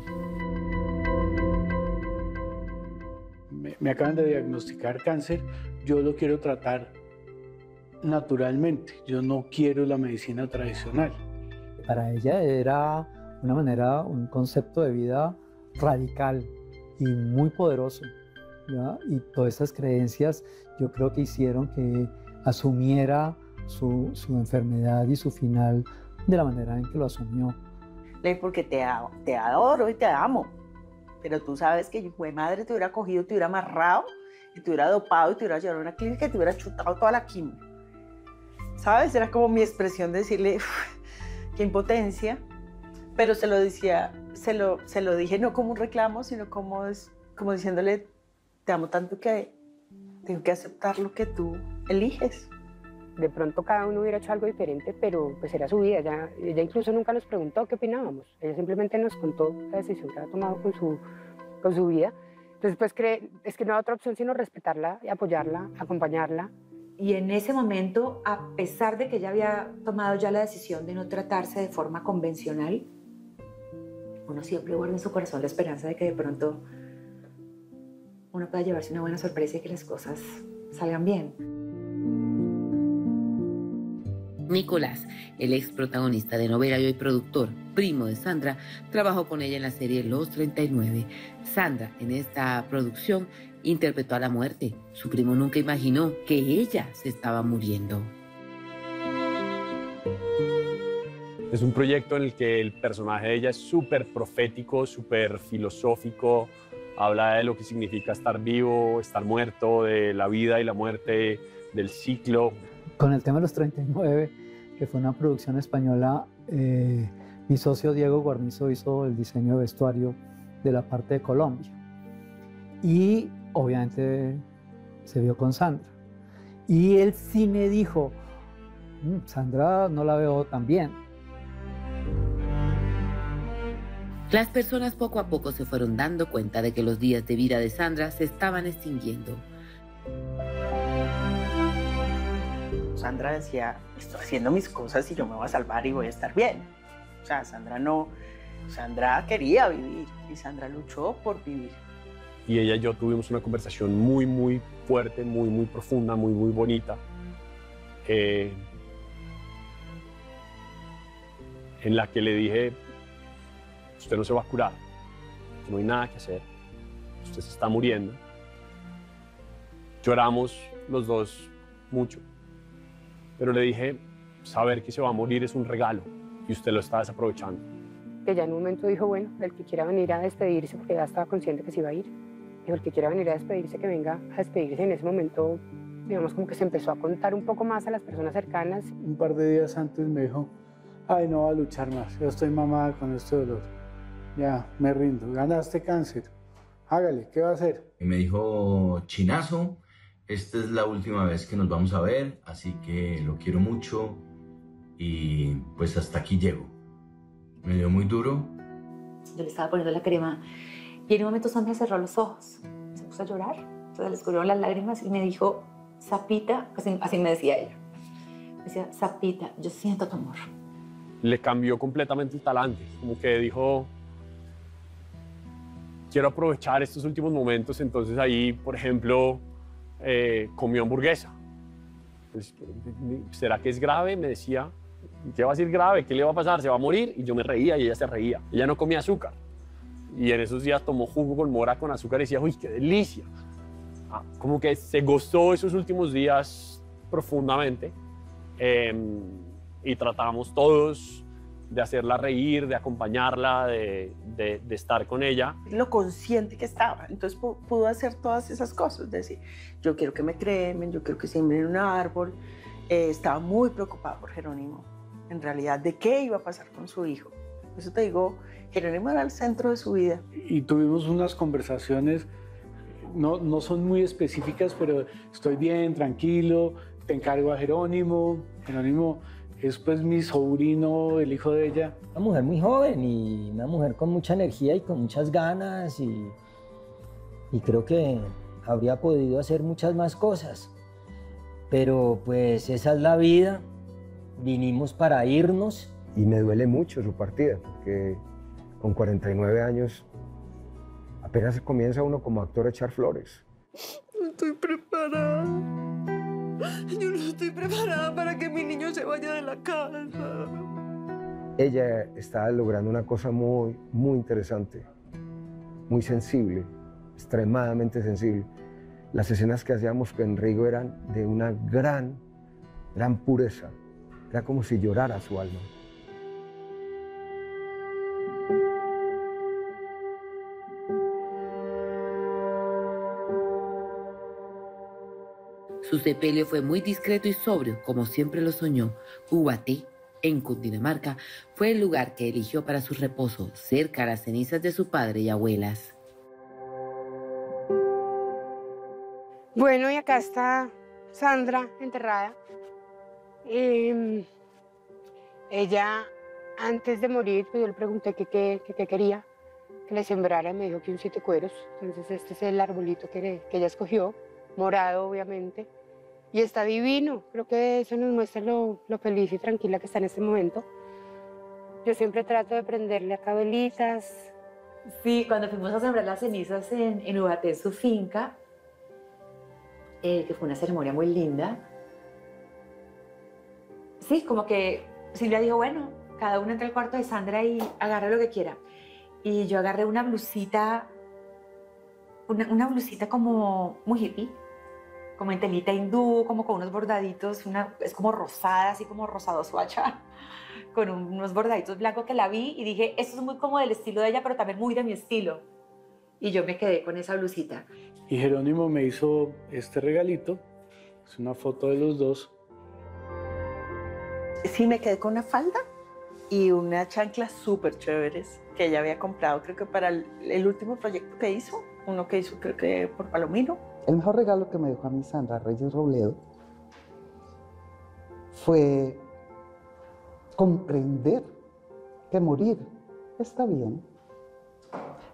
Me acaban de diagnosticar cáncer, yo lo quiero tratar naturalmente, yo no quiero la medicina tradicional. Para ella era una manera, un concepto de vida radical y muy poderoso, ¿ya? Y todas estas creencias yo creo que hicieron que asumiera su enfermedad y su final de la manera en que lo asumió. Porque te adoro y te amo. Pero tú sabes que mi madre te hubiera cogido, te hubiera amarrado, y te hubiera dopado, y te hubiera llevado a una clínica y te hubiera chutado toda la quimio. ¿Sabes? Era como mi expresión de decirle, qué impotencia. Pero se lo decía, se lo dije no como un reclamo, sino como diciéndole, te amo tanto que tengo que aceptar lo que tú eliges. De pronto cada uno hubiera hecho algo diferente, pero pues era su vida. Ella incluso nunca nos preguntó qué opinábamos. Ella simplemente nos contó la decisión que había tomado con su vida. Entonces, pues es que no hay otra opción sino respetarla y apoyarla, acompañarla. Y en ese momento, a pesar de que ella había tomado ya la decisión de no tratarse de forma convencional, uno siempre guarda en su corazón la esperanza de que de pronto uno pueda llevarse una buena sorpresa y que las cosas salgan bien. Nicolás, el ex protagonista de novela y hoy productor, primo de Sandra, trabajó con ella en la serie Los 39. Sandra, en esta producción, interpretó a la muerte. Su primo nunca imaginó que ella se estaba muriendo. Es un proyecto en el que el personaje de ella es súper profético, súper filosófico, habla de lo que significa estar vivo, estar muerto, de la vida y la muerte, del ciclo. Con el tema de Los 39, que fue una producción española, mi socio Diego Guarnizo hizo el diseño de vestuario de la parte de Colombia. Y obviamente se vio con Sandra. Y él sí me dijo, Sandra no la veo tan bien. Las personas poco a poco se fueron dando cuenta de que los días de vida de Sandra se estaban extinguiendo. Sandra decía, estoy haciendo mis cosas y yo me voy a salvar y voy a estar bien. O sea, Sandra quería vivir y Sandra luchó por vivir. Y ella y yo tuvimos una conversación muy, muy fuerte, muy, muy profunda, muy, muy bonita. En la que le dije, usted no se va a curar, no hay nada que hacer, usted se está muriendo. Lloramos los dos mucho, pero le dije, saber que se va a morir es un regalo y usted lo está desaprovechando. Ella en un momento dijo, bueno, el que quiera venir a despedirse, porque ya estaba consciente que se iba a ir, dijo, el que quiera venir a despedirse, que venga a despedirse. En ese momento, digamos, como que se empezó a contar un poco más a las personas cercanas. Un par de días antes me dijo, ay, no va a luchar más, yo estoy mamada con este dolor. Ya, me rindo, ganaste cáncer, hágale, ¿qué va a hacer? Y me dijo, Chinazo, esta es la última vez que nos vamos a ver, así que lo quiero mucho y pues hasta aquí llego. Me dio muy duro. Yo le estaba poniendo la crema y en un momento Sandra cerró los ojos, se puso a llorar, entonces le escurrieron las lágrimas y me dijo, Zapita, así me decía ella, me decía, Zapita, yo siento tu amor. Le cambió completamente el talante, como que dijo, quiero aprovechar estos últimos momentos. Entonces ahí, por ejemplo, comió hamburguesa. Pues, ¿será que es grave? Me decía, ¿qué va a ser grave? ¿Qué le va a pasar? ¿Se va a morir? Y yo me reía y ella se reía. Ella no comía azúcar. Y en esos días tomó jugo con mora con azúcar y decía, uy, qué delicia. Como que se gozó esos últimos días profundamente. Y tratamos todos de hacerla reír, de acompañarla, de estar con ella. Lo consciente que estaba, entonces pudo hacer todas esas cosas, decir, yo quiero que me cremen, yo quiero que siembren un árbol. Estaba muy preocupada por Jerónimo, en realidad, de qué iba a pasar con su hijo. Por eso te digo, Jerónimo era el centro de su vida. Y tuvimos unas conversaciones, no son muy específicas, pero estoy bien, tranquilo, te encargo a Jerónimo. Jerónimo es pues mi sobrino, el hijo de ella. Una mujer muy joven y una mujer con mucha energía y con muchas ganas y creo que habría podido hacer muchas más cosas. Pero pues esa es la vida, vinimos para irnos. Y me duele mucho su partida, porque con 49 años apenas comienza uno como actor a echar flores. No estoy preparada. Yo no estoy preparada para que mi niño se vaya de la casa. Ella está logrando una cosa muy, muy interesante, muy sensible, extremadamente sensible. Las escenas que hacíamos con Rigo eran de una gran pureza. Era como si llorara su alma. Su sepelio fue muy discreto y sobrio, como siempre lo soñó. Ubaté, en Cundinamarca, fue el lugar que eligió para su reposo, cerca a las cenizas de su padre y abuelas. Bueno, y acá está Sandra enterrada. Ella, antes de morir, pues yo le pregunté qué quería que le sembrara y me dijo que un 7 cueros. Entonces este es el arbolito que ella escogió, morado obviamente, y está divino. Creo que eso nos muestra lo feliz y tranquila que está en este momento. Yo siempre trato de prenderle acá velitas. Sí, cuando fuimos a sembrar las cenizas en Ubaté, su finca, que fue una ceremonia muy linda. Sí, como que Silvia dijo, bueno, cada uno entra al cuarto de Sandra y agarra lo que quiera. Y yo agarré una blusita, una blusita como muy hippie, como en telita hindú, como con unos bordaditos, es como rosada, así como rosado suacha, con unos bordaditos blancos que la vi y dije, esto es muy como del estilo de ella, pero también muy de mi estilo. Y yo me quedé con esa blusita. Y Jerónimo me hizo este regalito, es una foto de los dos. Sí, me quedé con una falda y unas chanclas súper chéveres que ella había comprado, creo que para el último proyecto que hizo, uno que hizo creo que por Palomino. El mejor regalo que me dejó a mí Sandra Reyes Robledo fue comprender que morir está bien,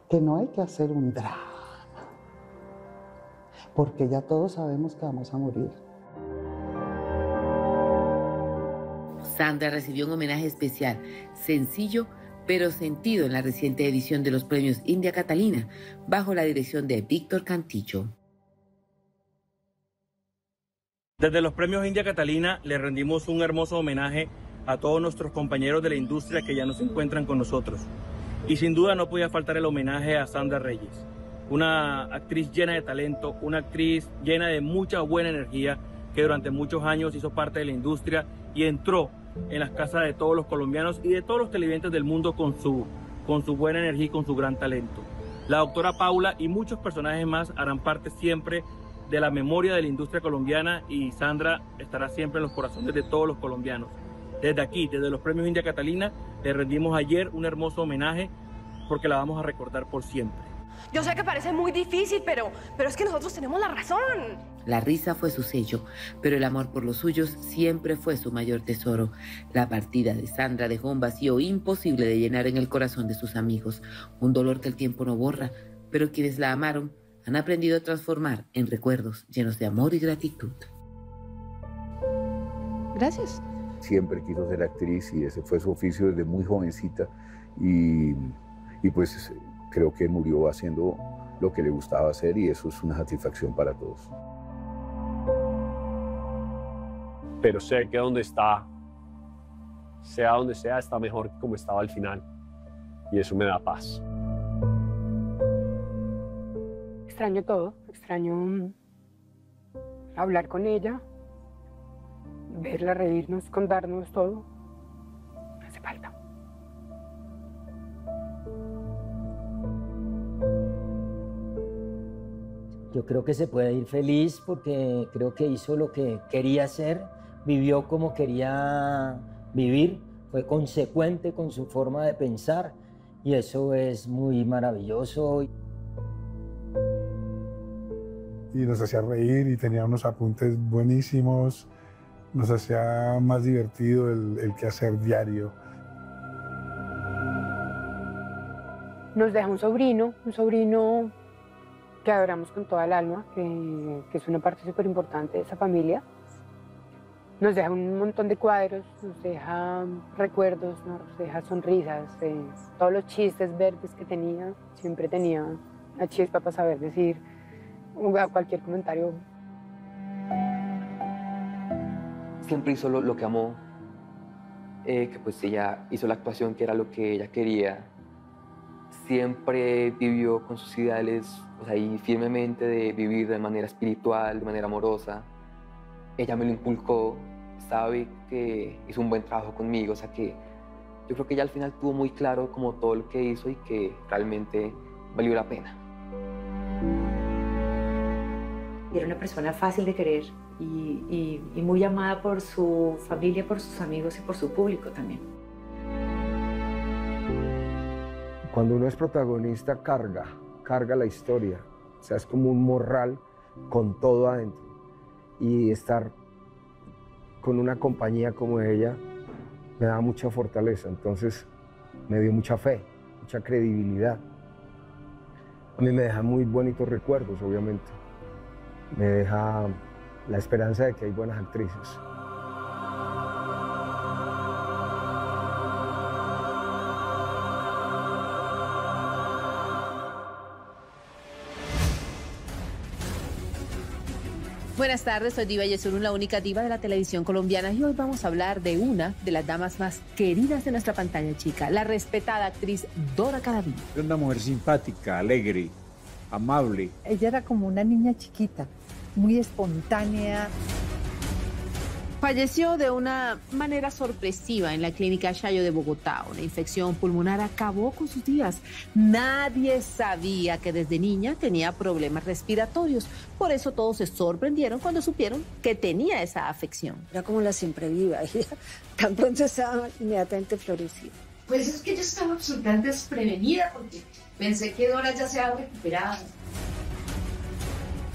que no hay que hacer un drama, porque ya todos sabemos que vamos a morir. Sandra recibió un homenaje especial, sencillo pero sentido, en la reciente edición de los premios India Catalina, bajo la dirección de Víctor Cantillo. Desde los premios India Catalina le rendimos un hermoso homenaje a todos nuestros compañeros de la industria que ya no se encuentran con nosotros. Y sin duda no podía faltar el homenaje a Sandra Reyes, una actriz llena de talento, una actriz llena de mucha buena energía, que durante muchos años hizo parte de la industria y entró en las casas de todos los colombianos y de todos los televidentes del mundo con su buena energía y con su gran talento. La doctora Paula y muchos personajes más harán parte siempre de la memoria de la industria colombiana, y Sandra estará siempre en los corazones de todos los colombianos. Desde aquí, desde los premios India Catalina, le rendimos ayer un hermoso homenaje porque la vamos a recordar por siempre. Yo sé que parece muy difícil, pero es que nosotros tenemos la razón. La risa fue su sello, pero el amor por los suyos siempre fue su mayor tesoro. La partida de Sandra dejó un vacío imposible de llenar en el corazón de sus amigos, un dolor que el tiempo no borra, pero quienes la amaron han aprendido a transformar en recuerdos llenos de amor y gratitud. Gracias. Siempre quiso ser actriz y ese fue su oficio desde muy jovencita, y pues creo que murió haciendo lo que le gustaba hacer, y eso es una satisfacción para todos. Pero sé que donde está, sea donde sea, está mejor que como estaba al final, y eso me da paz. Extraño todo, extraño hablar con ella, verla, reírnos, contarnos todo. Me hace falta. Yo creo que se puede ir feliz porque creo que hizo lo que quería hacer, vivió como quería vivir, fue consecuente con su forma de pensar, y eso es muy maravilloso. Y nos hacía reír y tenía unos apuntes buenísimos, nos hacía más divertido el quehacer diario. Nos deja un sobrino que adoramos con toda el alma, que es una parte súper importante de esa familia. Nos deja un montón de cuadros, nos deja recuerdos, nos deja sonrisas, todos los chistes verdes que tenía, siempre tenía una chispa para saber decir cualquier comentario. Siempre hizo lo que amó, que pues ella hizo la actuación que era lo que ella quería. Siempre vivió con sus ideales, o sea, y firmemente de vivir de manera espiritual, de manera amorosa. Ella me lo inculcó, sabe que hizo un buen trabajo conmigo, o sea que yo creo que ella al final tuvo muy claro como todo lo que hizo y que realmente valió la pena. Era una persona fácil de querer y muy amada por su familia, por sus amigos y por su público también. Cuando uno es protagonista, carga la historia. O sea, es como un morral con todo adentro. Y estar con una compañía como ella me da mucha fortaleza. Entonces, me dio mucha fe, mucha credibilidad. A mí me deja muy bonitos recuerdos, obviamente. Me deja la esperanza de que hay buenas actrices. Buenas tardes, soy Diva Yesurún, la única diva de la televisión colombiana, y hoy vamos a hablar de una de las damas más queridas de nuestra pantalla chica, la respetada actriz Dora Cadavid. Era una mujer simpática, alegre, amable. Ella era como una niña chiquita, muy espontánea. Falleció de una manera sorpresiva en la clínica Chayo de Bogotá. Una infección pulmonar acabó con sus días. Nadie sabía que desde niña tenía problemas respiratorios. Por eso todos se sorprendieron cuando supieron que tenía esa afección. Era como la siempre viva. Ella tan pronto estaba inmediatamente florecida. Pues es que yo estaba absolutamente desprevenida porque pensé que Dora ya se había recuperado.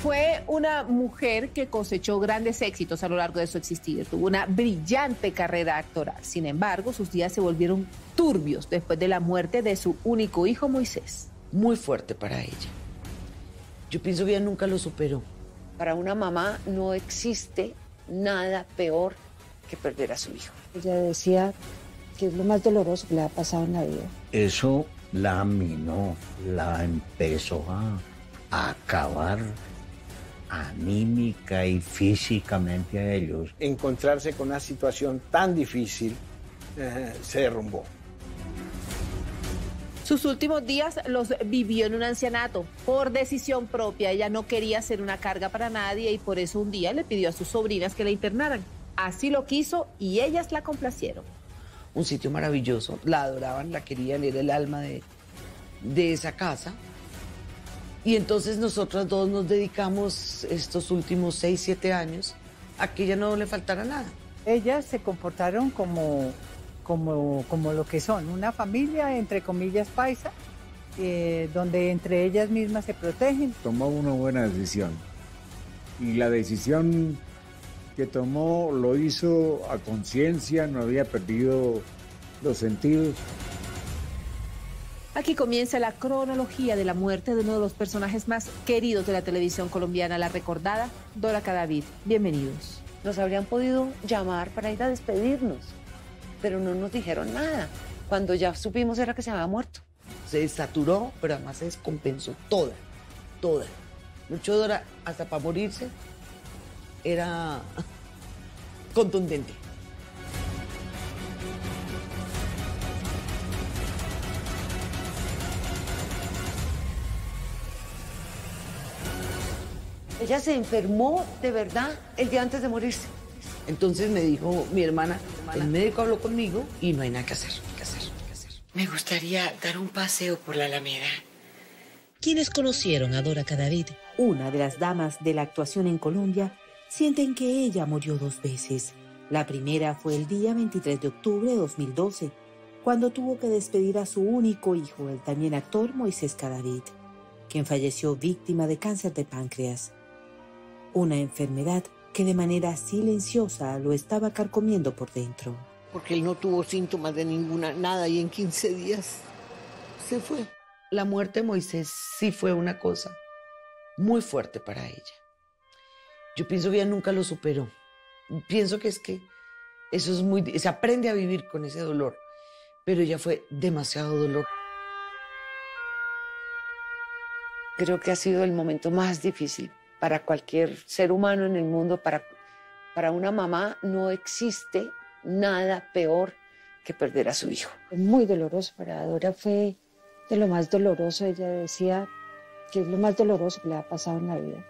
Fue una mujer que cosechó grandes éxitos a lo largo de su existir. Tuvo una brillante carrera actoral. Sin embargo, sus días se volvieron turbios después de la muerte de su único hijo, Moisés. muy fuerte para ella. Yo pienso que ella nunca lo superó. Para una mamá no existe nada peor que perder a su hijo. Ella decía que es lo más doloroso que le ha pasado en la vida. Eso la minó, la empezó a acabar anímica y físicamente a ellos. Encontrarse con una situación tan difícil se derrumbó. Sus últimos días los vivió en un ancianato. Por decisión propia, ella no quería ser una carga para nadie y por eso un día le pidió a sus sobrinas que la internaran. Así lo quiso y ellas la complacieron. Un sitio maravilloso, la adoraban, la querían, era el alma de esa casa. Y entonces nosotras dos nos dedicamos estos últimos 6, 7 años a que ella no le faltara nada. Ellas se comportaron como lo que son, una familia, entre comillas, paisa, donde entre ellas mismas se protegen. Tomó una buena decisión. Y la decisión que tomó lo hizo a conciencia, no había perdido los sentidos. Aquí comienza la cronología de la muerte de uno de los personajes más queridos de la televisión colombiana, la recordada Dora Cadavid. Bienvenidos. Nos habrían podido llamar para ir a despedirnos, pero no nos dijeron nada. Cuando ya supimos era que se había muerto. Se desaturó, pero además se descompensó toda. Luchó Dora hasta para morirse. Era contundente. Ella se enfermó de verdad el día antes de morirse. Entonces me dijo mi hermana, el médico habló conmigo y no hay nada que hacer. Me gustaría dar un paseo por la Alameda. ¿Quiénes conocieron a Dora Cadavid? Una de las damas de la actuación en Colombia sienten que ella murió 2 veces. La primera fue el día 23 de octubre de 2012, cuando tuvo que despedir a su único hijo, el también actor Moisés Cadavid, quien falleció víctima de cáncer de páncreas. Una enfermedad que de manera silenciosa lo estaba carcomiendo por dentro. Porque él no tuvo síntomas de nada y en 15 días se fue. La muerte de Moisés sí fue una cosa muy fuerte para ella. Yo pienso que ella nunca lo superó. Pienso que eso es se aprende a vivir con ese dolor, pero ella fue demasiado dolor. Creo que ha sido el momento más difícil para cualquier ser humano en el mundo. Para una mamá no existe nada peor que perder a su hijo. Muy doloroso para Dora, fue de lo más doloroso. Ella decía que es lo más doloroso que le ha pasado en la vida,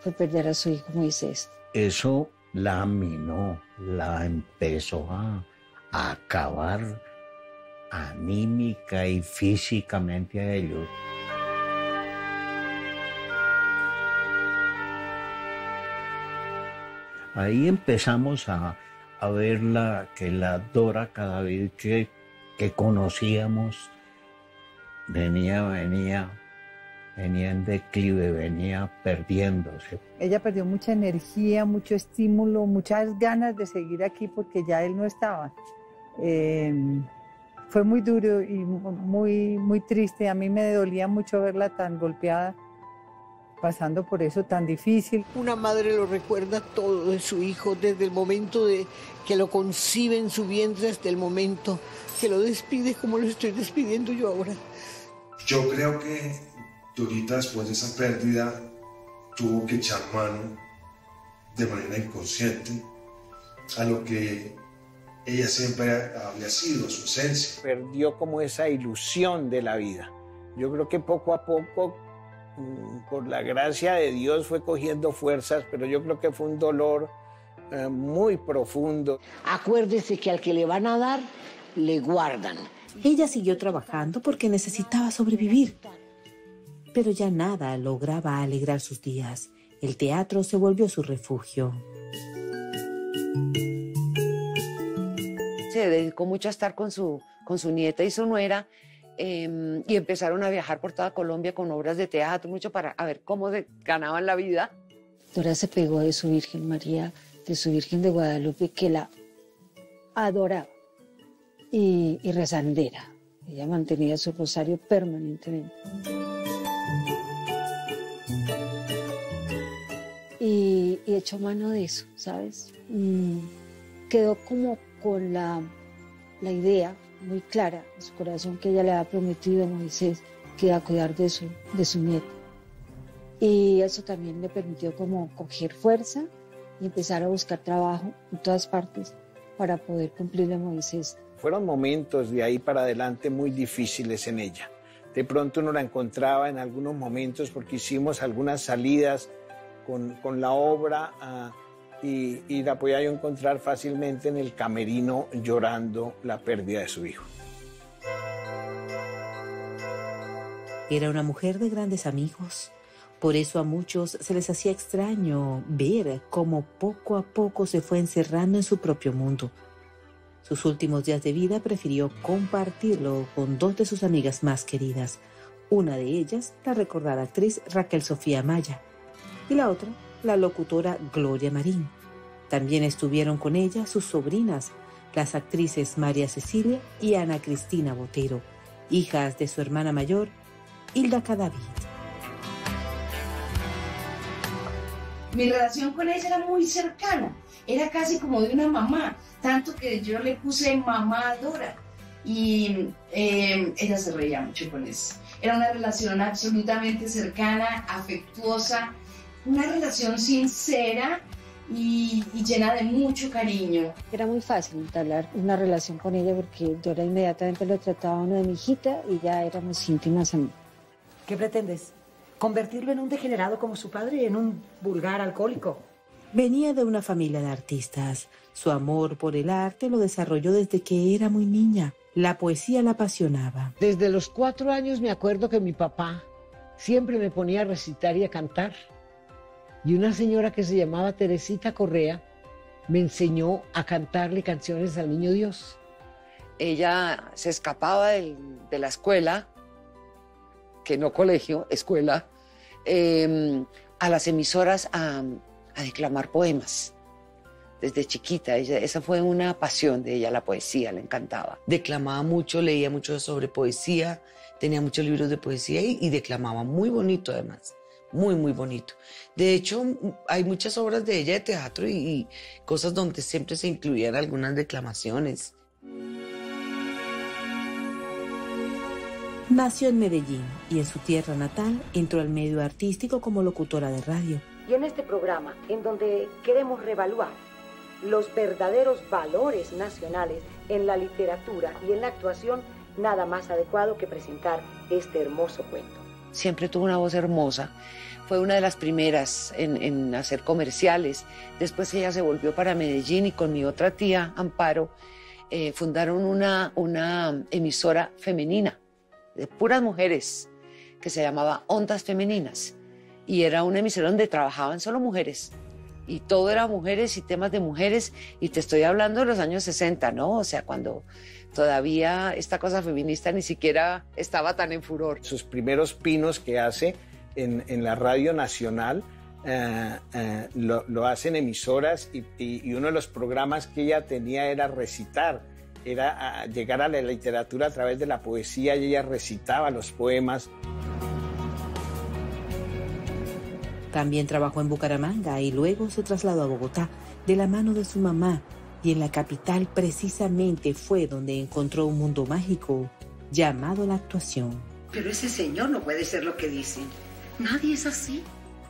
fue perder a su hijo Moisés. Eso la minó, la empezó a acabar anímica y físicamente a ellos. Ahí empezamos a ver que la Dora Cadavid que conocíamos venía en declive, venía perdiéndose. Ella perdió mucha energía, mucho estímulo, muchas ganas de seguir aquí porque ya él no estaba. Fue muy duro y muy triste. A mí me dolía mucho verla tan golpeada, pasando por eso tan difícil. Una madre lo recuerda todo de su hijo, desde el momento de que lo concibe en su vientre hasta el momento que lo despide, como lo estoy despidiendo yo ahora. Yo creo que Dorita, después de esa pérdida, tuvo que echar mano de manera inconsciente a lo que ella siempre había sido, a su esencia. Perdió como esa ilusión de la vida. Yo creo que poco a poco, por la gracia de Dios, fue cogiendo fuerzas, pero yo creo que fue un dolor muy profundo. Acuérdese que al que le van a dar, le guardan. Ella siguió trabajando porque necesitaba sobrevivir, pero ya nada lograba alegrar sus días. El teatro se volvió su refugio. Se dedicó mucho a estar con su nieta y su nuera, y empezaron a viajar por toda Colombia con obras de teatro, mucho para ver cómo ganaban la vida. Dora se pegó de su Virgen María, de su Virgen de Guadalupe, que la adoraba y rezandera. Ella mantenía su rosario permanentemente. Y echó mano de eso, ¿sabes? Quedó como con la idea muy clara en su corazón que ella le había prometido a Moisés que iba a cuidar de su nieto. Y eso también le permitió como coger fuerza y empezar a buscar trabajo en todas partes para poder cumplirle a Moisés. Fueron momentos de ahí para adelante muy difíciles en ella. De pronto uno la encontraba en algunos momentos porque hicimos algunas salidas con la obra y la podía yo encontrar fácilmente en el camerino llorando la pérdida de su hijo. Era una mujer de grandes amigos. Por eso a muchos se les hacía extraño ver cómo poco a poco se fue encerrando en su propio mundo. Sus últimos días de vida prefirió compartirlo con dos de sus amigas más queridas. Una de ellas, la recordada actriz Raquel Sofía Maya, y la otra, la locutora Gloria Marín. También estuvieron con ella sus sobrinas, las actrices María Cecilia y Ana Cristina Botero, hijas de su hermana mayor, Hilda Cadavid. Mi relación con ella era muy cercana, era casi como de una mamá, tanto que yo le puse mamá Dora y ella se reía mucho con eso. Era una relación absolutamente cercana, afectuosa, una relación sincera y llena de mucho cariño. Era muy fácil entablar una relación con ella porque Dora inmediatamente lo trataba a uno de mi hijita y ya éramos íntimas amigas. ¿Qué pretendes? ¿Convertirlo en un degenerado como su padre y en un vulgar alcohólico? Venía de una familia de artistas. Su amor por el arte lo desarrolló desde que era muy niña. La poesía la apasionaba. Desde los 4 años me acuerdo que mi papá siempre me ponía a recitar y a cantar. Y una señora que se llamaba Teresita Correa me enseñó a cantarle canciones al Niño Dios. Ella se escapaba de la escuela, que no colegio, escuela, a las emisoras a declamar poemas. Desde chiquita, esa fue una pasión de ella, la poesía, le encantaba. Declamaba mucho, leía mucho sobre poesía, tenía muchos libros de poesía y declamaba muy bonito además, muy, muy bonito. De hecho, hay muchas obras de ella de teatro y cosas donde siempre se incluían algunas declamaciones. Nació en Medellín y en su tierra natal entró al medio artístico como locutora de radio. Y en este programa, en donde queremos reevaluar los verdaderos valores nacionales en la literatura y en la actuación, nada más adecuado que presentar este hermoso cuento. Siempre tuvo una voz hermosa. Fue una de las primeras en hacer comerciales. Después ella se volvió para Medellín y con mi otra tía, Amparo, fundaron una emisora femenina de puras mujeres que se llamaba Ondas Femeninas. Y era una emisora donde trabajaban solo mujeres. Y todo era mujeres y temas de mujeres. Y te estoy hablando de los años 60, ¿no? O sea, cuando todavía esta cosa feminista ni siquiera estaba tan en furor. Sus primeros pinos que hace en la Radio Nacional lo hacen emisoras y uno de los programas que ella tenía era recitar, era llegar a la literatura a través de la poesía y ella recitaba los poemas. También trabajó en Bucaramanga y luego se trasladó a Bogotá de la mano de su mamá. Y en la capital precisamente fue donde encontró un mundo mágico llamado la actuación. Pero ese señor no puede ser lo que dicen. Nadie es así.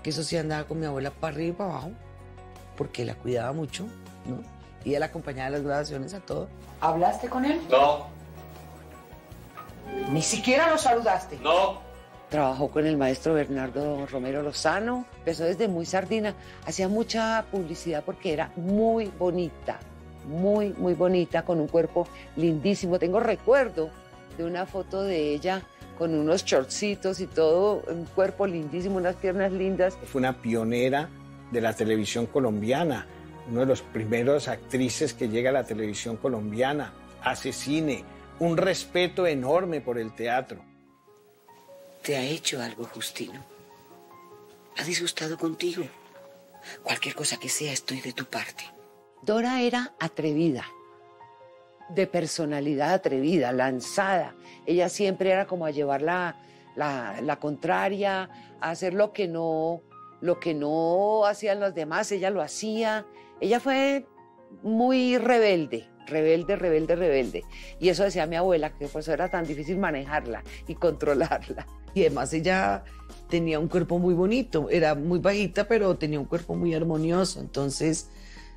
Que eso sí andaba con mi abuela para arriba y para abajo, porque la cuidaba mucho, ¿no? Y él acompañaba a las grabaciones a todo. ¿Hablaste con él? No. Ni siquiera lo saludaste. No. Trabajó con el maestro Bernardo Romero Lozano. Empezó desde muy sardina. Hacía mucha publicidad porque era muy bonita. Muy, muy bonita, con un cuerpo lindísimo. Tengo recuerdo de una foto de ella con unos shortcitos y todo, un cuerpo lindísimo, unas piernas lindas. Fue una pionera de la televisión colombiana, uno de los primeros actrices que llega a la televisión colombiana, hace cine, un respeto enorme por el teatro. ¿Te ha hecho algo, Justino? ¿Ha disgustado contigo? Cualquier cosa que sea, estoy de tu parte. Dora era atrevida, de personalidad atrevida, lanzada. Ella siempre era como a llevar la contraria, a hacer lo que no hacían los demás, ella lo hacía. Ella fue muy rebelde. Y eso decía mi abuela, que por eso era tan difícil manejarla y controlarla. Y además ella tenía un cuerpo muy bonito, era muy bajita, pero tenía un cuerpo muy armonioso. Entonces,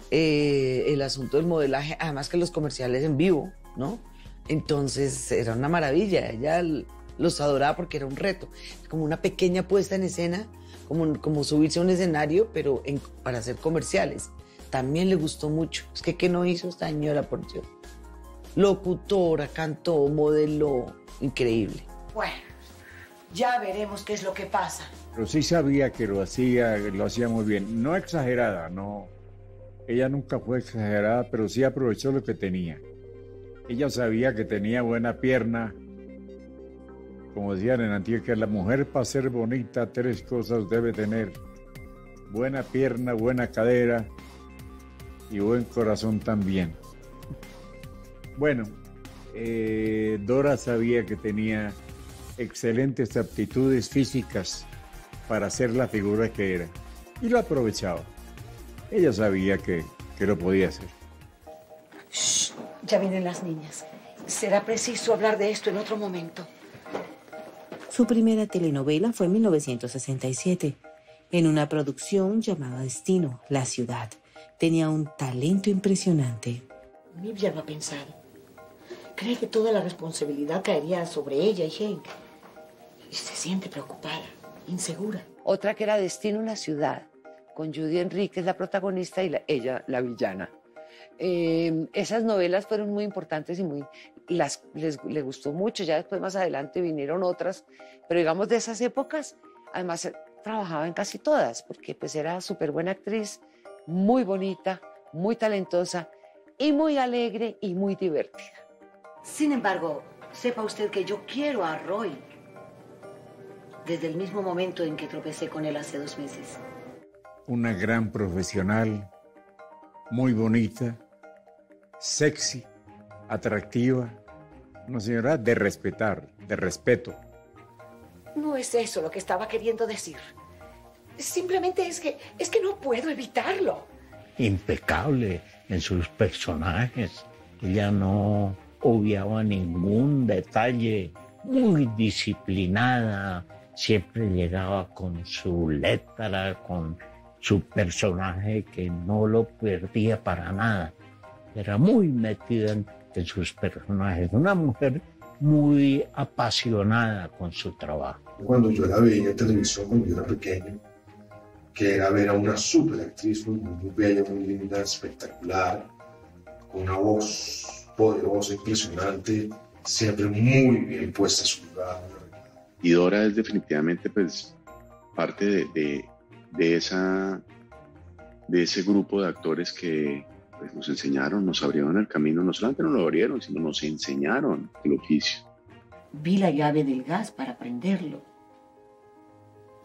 el asunto del modelaje, además que los comerciales en vivo, ¿no? Entonces, era una maravilla. Ella los adoraba porque era un reto. Como una pequeña puesta en escena, como subirse a un escenario, pero para hacer comerciales. También le gustó mucho. Es que, ¿qué no hizo esta señora, por Dios? Locutora, cantó, modeló. Increíble. Bueno, ya veremos qué es lo que pasa. Pero sí sabía que lo hacía muy bien. No exagerada, no. Ella nunca fue exagerada, pero sí aprovechó lo que tenía. Ella sabía que tenía buena pierna. Como decían en Antioquia, la mujer para ser bonita, 3 cosas debe tener. Buena pierna, buena cadera y buen corazón también. Bueno, Dora sabía que tenía excelentes aptitudes físicas para ser la figura que era y lo aprovechaba. Ella sabía que lo podía hacer. Shh, ya vienen las niñas. Será preciso hablar de esto en otro momento. Su primera telenovela fue en 1967, en una producción llamada Destino, La Ciudad. Tenía un talento impresionante. Nibia lo ha pensado. Cree que toda la responsabilidad caería sobre ella y Hank. Y se siente preocupada, insegura. Otra que era Destino, La Ciudad, con Judy Enríquez, la protagonista, y ella, la villana. Esas novelas fueron muy importantes y les gustó mucho. Ya después, más adelante, vinieron otras. Pero digamos, de esas épocas, además, trabajaba en casi todas, porque pues era súper buena actriz, muy bonita, muy talentosa y muy alegre y muy divertida. Sin embargo, sepa usted que yo quiero a Roy desde el mismo momento en que tropecé con él hace 2 meses. Una gran profesional, muy bonita, sexy, atractiva, una señora de respetar, de respeto. No es eso lo que estaba queriendo decir. Simplemente es que no puedo evitarlo. Impecable en sus personajes. Ella no obviaba ningún detalle, muy disciplinada, siempre llegaba con su letra, con su personaje que no lo perdía para nada. Era muy metida en sus personajes, una mujer muy apasionada con su trabajo. Cuando yo la veía en televisión cuando yo era pequeño, que era ver a una súper actriz muy bella, muy linda, espectacular, con una voz poderosa, impresionante, siempre muy bien puesta en su lugar. Y Dora es definitivamente pues parte de ese grupo de actores que pues, nos enseñaron, nos abrieron el camino, no solamente nos lo abrieron, sino nos enseñaron el oficio. Vi la llave del gas para prenderlo.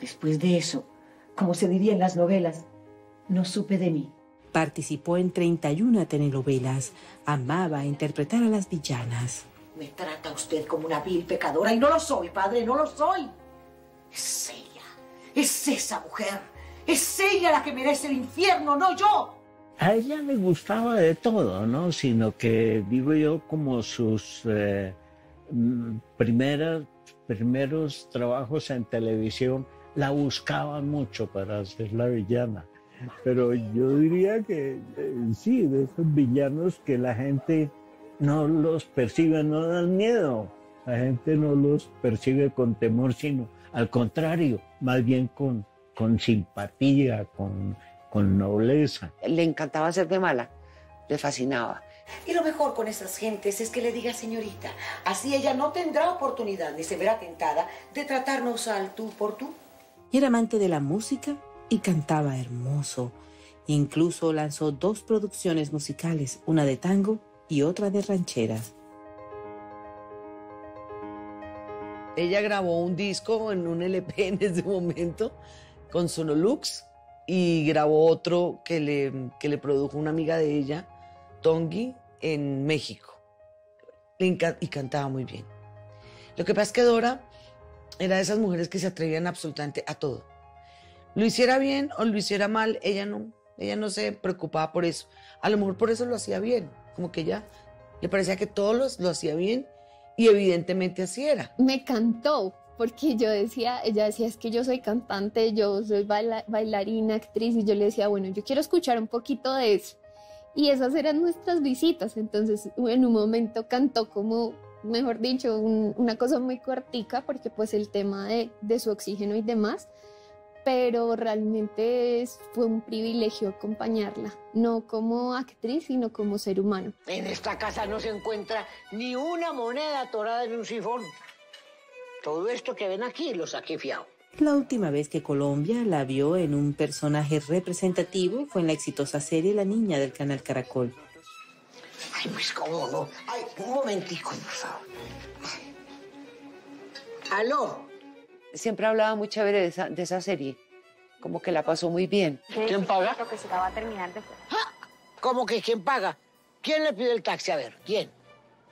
Después de eso, como se diría en las novelas, no supe de mí. Participó en 31 telenovelas. Amaba interpretar a las villanas. Me trata usted como una vil pecadora y no lo soy, padre, no lo soy. Es ella, es esa mujer. Es ella la que merece el infierno, no yo. A ella le gustaba de todo, ¿no? Sino que, digo yo, como sus primeros trabajos en televisión la buscaban mucho para hacer la villana. Pero yo diría que sí, de esos villanos que la gente no los percibe, no dan miedo. La gente no los percibe con temor, sino al contrario, más bien con simpatía, con nobleza. Le encantaba ser de mala, le fascinaba. Y lo mejor con esas gentes es que le diga señorita, así ella no tendrá oportunidad ni se verá tentada de tratarnos al tú por tú. Era amante de la música y cantaba hermoso. Incluso lanzó 2 producciones musicales, una de tango y otra de rancheras. Ella grabó un disco en un LP en ese momento con Sonolux y grabó otro que le produjo una amiga de ella, Tongi, en México. y cantaba muy bien. Lo que pasa es que Dora era de esas mujeres que se atrevían absolutamente a todo. Lo hiciera bien o lo hiciera mal, ella no se preocupaba por eso. A lo mejor por eso lo hacía bien, como que ella le parecía que todo lo hacía bien y evidentemente así era. Me cantó, porque ella decía, es que yo soy cantante, yo soy bailarina, actriz, y yo le decía, bueno, yo quiero escuchar un poquito de eso. Y esas eran nuestras visitas, entonces en un momento cantó como, mejor dicho, una cosa muy cortica, porque pues el tema de su oxígeno y demás, pero realmente fue un privilegio acompañarla, no como actriz, sino como ser humano. En esta casa no se encuentra ni una moneda atorada en un sifón. Todo esto que ven aquí lo saqué fiado. La última vez que Colombia la vio en un personaje representativo fue en la exitosa serie La Niña del canal Caracol. Ay, pues cómo no. Ay, un momentico, por favor. ¿Aló? Siempre hablaba muy chévere de esa serie, como que la pasó muy bien. ¿Quién paga? Creo que se la va a terminar de... ¿Cómo que quién paga? ¿Quién le pide el taxi? A ver, ¿quién?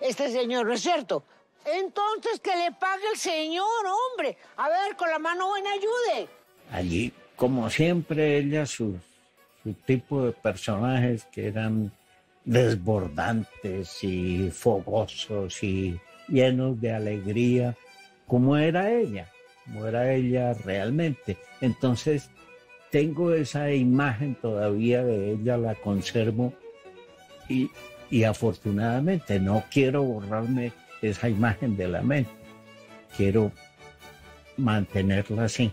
Este señor, ¿no es cierto? Entonces que le pague el señor, hombre. A ver, con la mano buena ayude. Allí, como siempre, ella, su tipo de personajes que eran desbordantes y fogosos y llenos de alegría, como era ella realmente. Entonces, tengo esa imagen todavía de ella, la conservo y afortunadamente no quiero borrarme esa imagen de la mente. Quiero mantenerla así.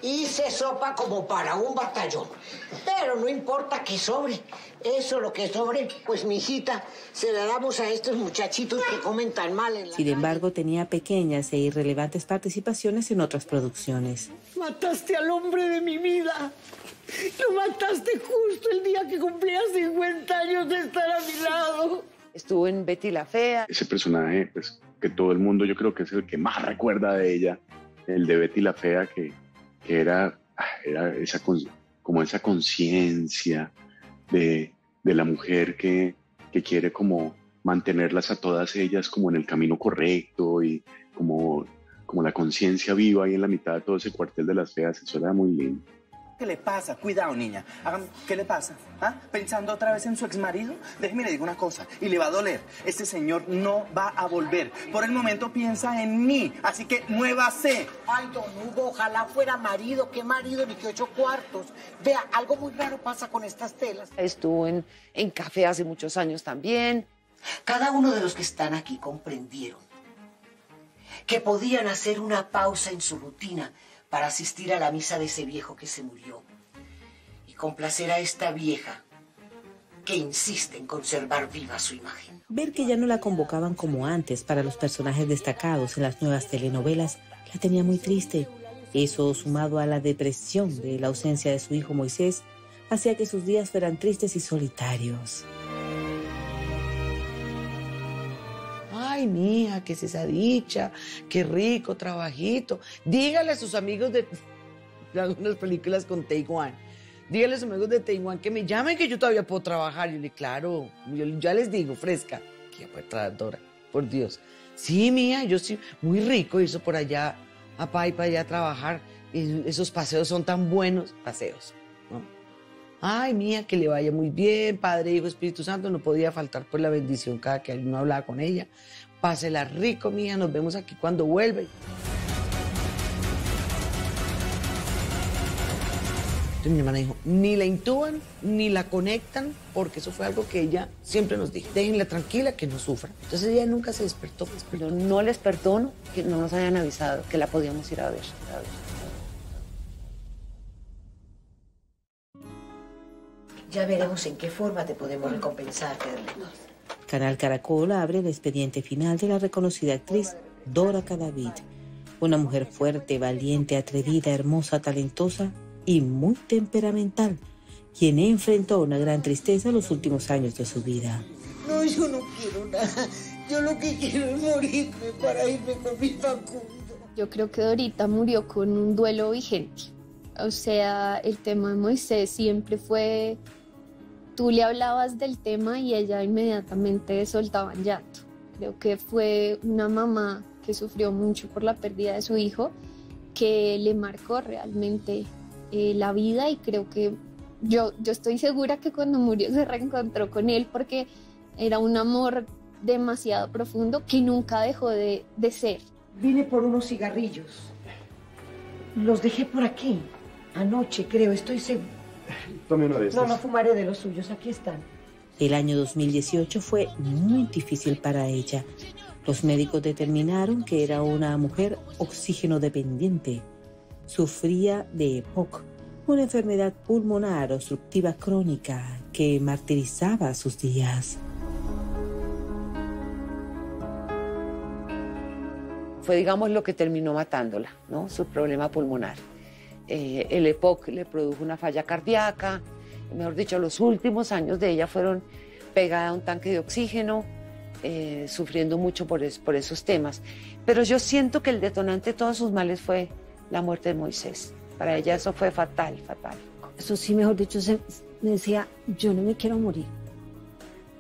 Hice sopa como para un batallón, pero no importa que sobre. Eso, lo que sobre, pues mi hijita, se la damos a estos muchachitos que comen tan mal en la Sin embargo, tenía pequeñas e irrelevantes participaciones en otras producciones. Mataste al hombre de mi vida. Lo mataste justo el día que cumplía 50 años de estar a mi lado. Estuvo en Betty la Fea. Ese personaje, pues, que todo el mundo yo creo que es el que más recuerda de ella, el de Betty la Fea, que era esa conciencia de la mujer que quiere como mantenerlas a todas ellas como en el camino correcto y como la conciencia viva ahí en la mitad de todo ese cuartel de las feas. Eso era muy lindo. ¿Qué le pasa? Cuidado, niña. ¿Qué le pasa? ¿Ah? ¿Pensando otra vez en su exmarido? Déjeme le digo una cosa, y le va a doler. Este señor no va a volver. Por el momento piensa en mí, así que muévase. Ay, don Hugo, ojalá fuera marido. ¿Qué marido? Ni que 8 cuartos. Vea, algo muy raro pasa con estas telas. Estuvo en Café hace muchos años también. Cada uno de los que están aquí comprendieron que podían hacer una pausa en su rutina para asistir a la misa de ese viejo que se murió y complacer a esta vieja que insiste en conservar viva su imagen. Ver que ya no la convocaban como antes para los personajes destacados en las nuevas telenovelas la tenía muy triste. Eso, sumado a la depresión de la ausencia de su hijo Moisés, hacía que sus días fueran tristes y solitarios. Ay, mija, ¿qué es esa dicha? Qué rico trabajito. Dígale a sus amigos de algunas películas con Taiwán. Dígale a sus amigos de Taiwán que me llamen, que yo todavía puedo trabajar. Yo le claro, yo ya les digo, fresca. Que ya puede traer Dora, por Dios. Sí, mija, yo sí, muy rico eso por allá, papá, y para allá a trabajar. Esos paseos son tan buenos, paseos, ¿no? Ay, mía, que le vaya muy bien, Padre, Hijo, Espíritu Santo. No podía faltar por la bendición cada que uno hablaba con ella. Pásela rico, mía, nos vemos aquí cuando vuelve. Entonces mi hermana dijo, ni la intuban, ni la conectan, porque eso fue algo que ella siempre nos dijo. Déjenla tranquila, que no sufra. Entonces ella nunca se despertó. Yo no les perdono que no nos hayan avisado que la podíamos ir a ver. Ya veremos en qué forma te podemos recompensar, Pedro. Canal Caracol abre el expediente final de la reconocida actriz Dora Cadavid, una mujer fuerte, valiente, atrevida, hermosa, talentosa y muy temperamental, quien enfrentó una gran tristeza los últimos años de su vida. No, yo no quiero nada. Yo lo que quiero es morirme para irme con mi Facundo. Yo creo que Dorita murió con un duelo vigente. O sea, el tema de Moisés siempre fue... Tú le hablabas del tema y ella inmediatamente soltaba en llanto. Creo que fue una mamá que sufrió mucho por la pérdida de su hijo, que le marcó realmente la vida, y creo que yo estoy segura que cuando murió se reencontró con él porque era un amor demasiado profundo que nunca dejó de ser. Vine por unos cigarrillos. Los dejé por aquí. Anoche, creo, estoy seguro. Tome uno de estos. No fumaré de los suyos, aquí están. El año 2018 fue muy difícil para ella. Los médicos determinaron que era una mujer oxígeno dependiente. Sufría de EPOC, una enfermedad pulmonar obstructiva crónica que martirizaba sus días. Fue, digamos, lo que terminó matándola, ¿no? Su problema pulmonar. El EPOC le produjo una falla cardíaca. Mejor dicho, los últimos años de ella fueron pegada a un tanque de oxígeno, sufriendo mucho por esos temas. Pero yo siento que el detonante de todos sus males fue la muerte de Moisés. Para ella eso fue fatal, fatal. Eso sí, mejor dicho, me decía, yo no me quiero morir.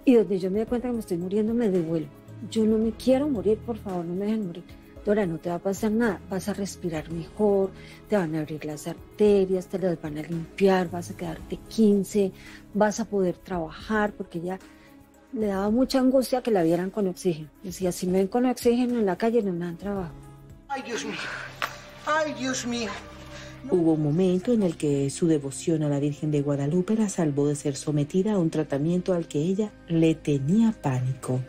Y desde yo me di cuenta que me estoy muriendo, me devuelvo. Yo no me quiero morir, por favor, no me dejen morir. Dora, no te va a pasar nada, vas a respirar mejor, te van a abrir las arterias, te las van a limpiar, vas a quedarte 15, vas a poder trabajar, porque ella le daba mucha angustia que la vieran con oxígeno. Decía, si me ven con oxígeno en la calle no me dan trabajo. Ay, Dios mío, ay, Dios mío. Hubo un momento en el que su devoción a la Virgen de Guadalupe la salvó de ser sometida a un tratamiento al que ella le tenía pánico.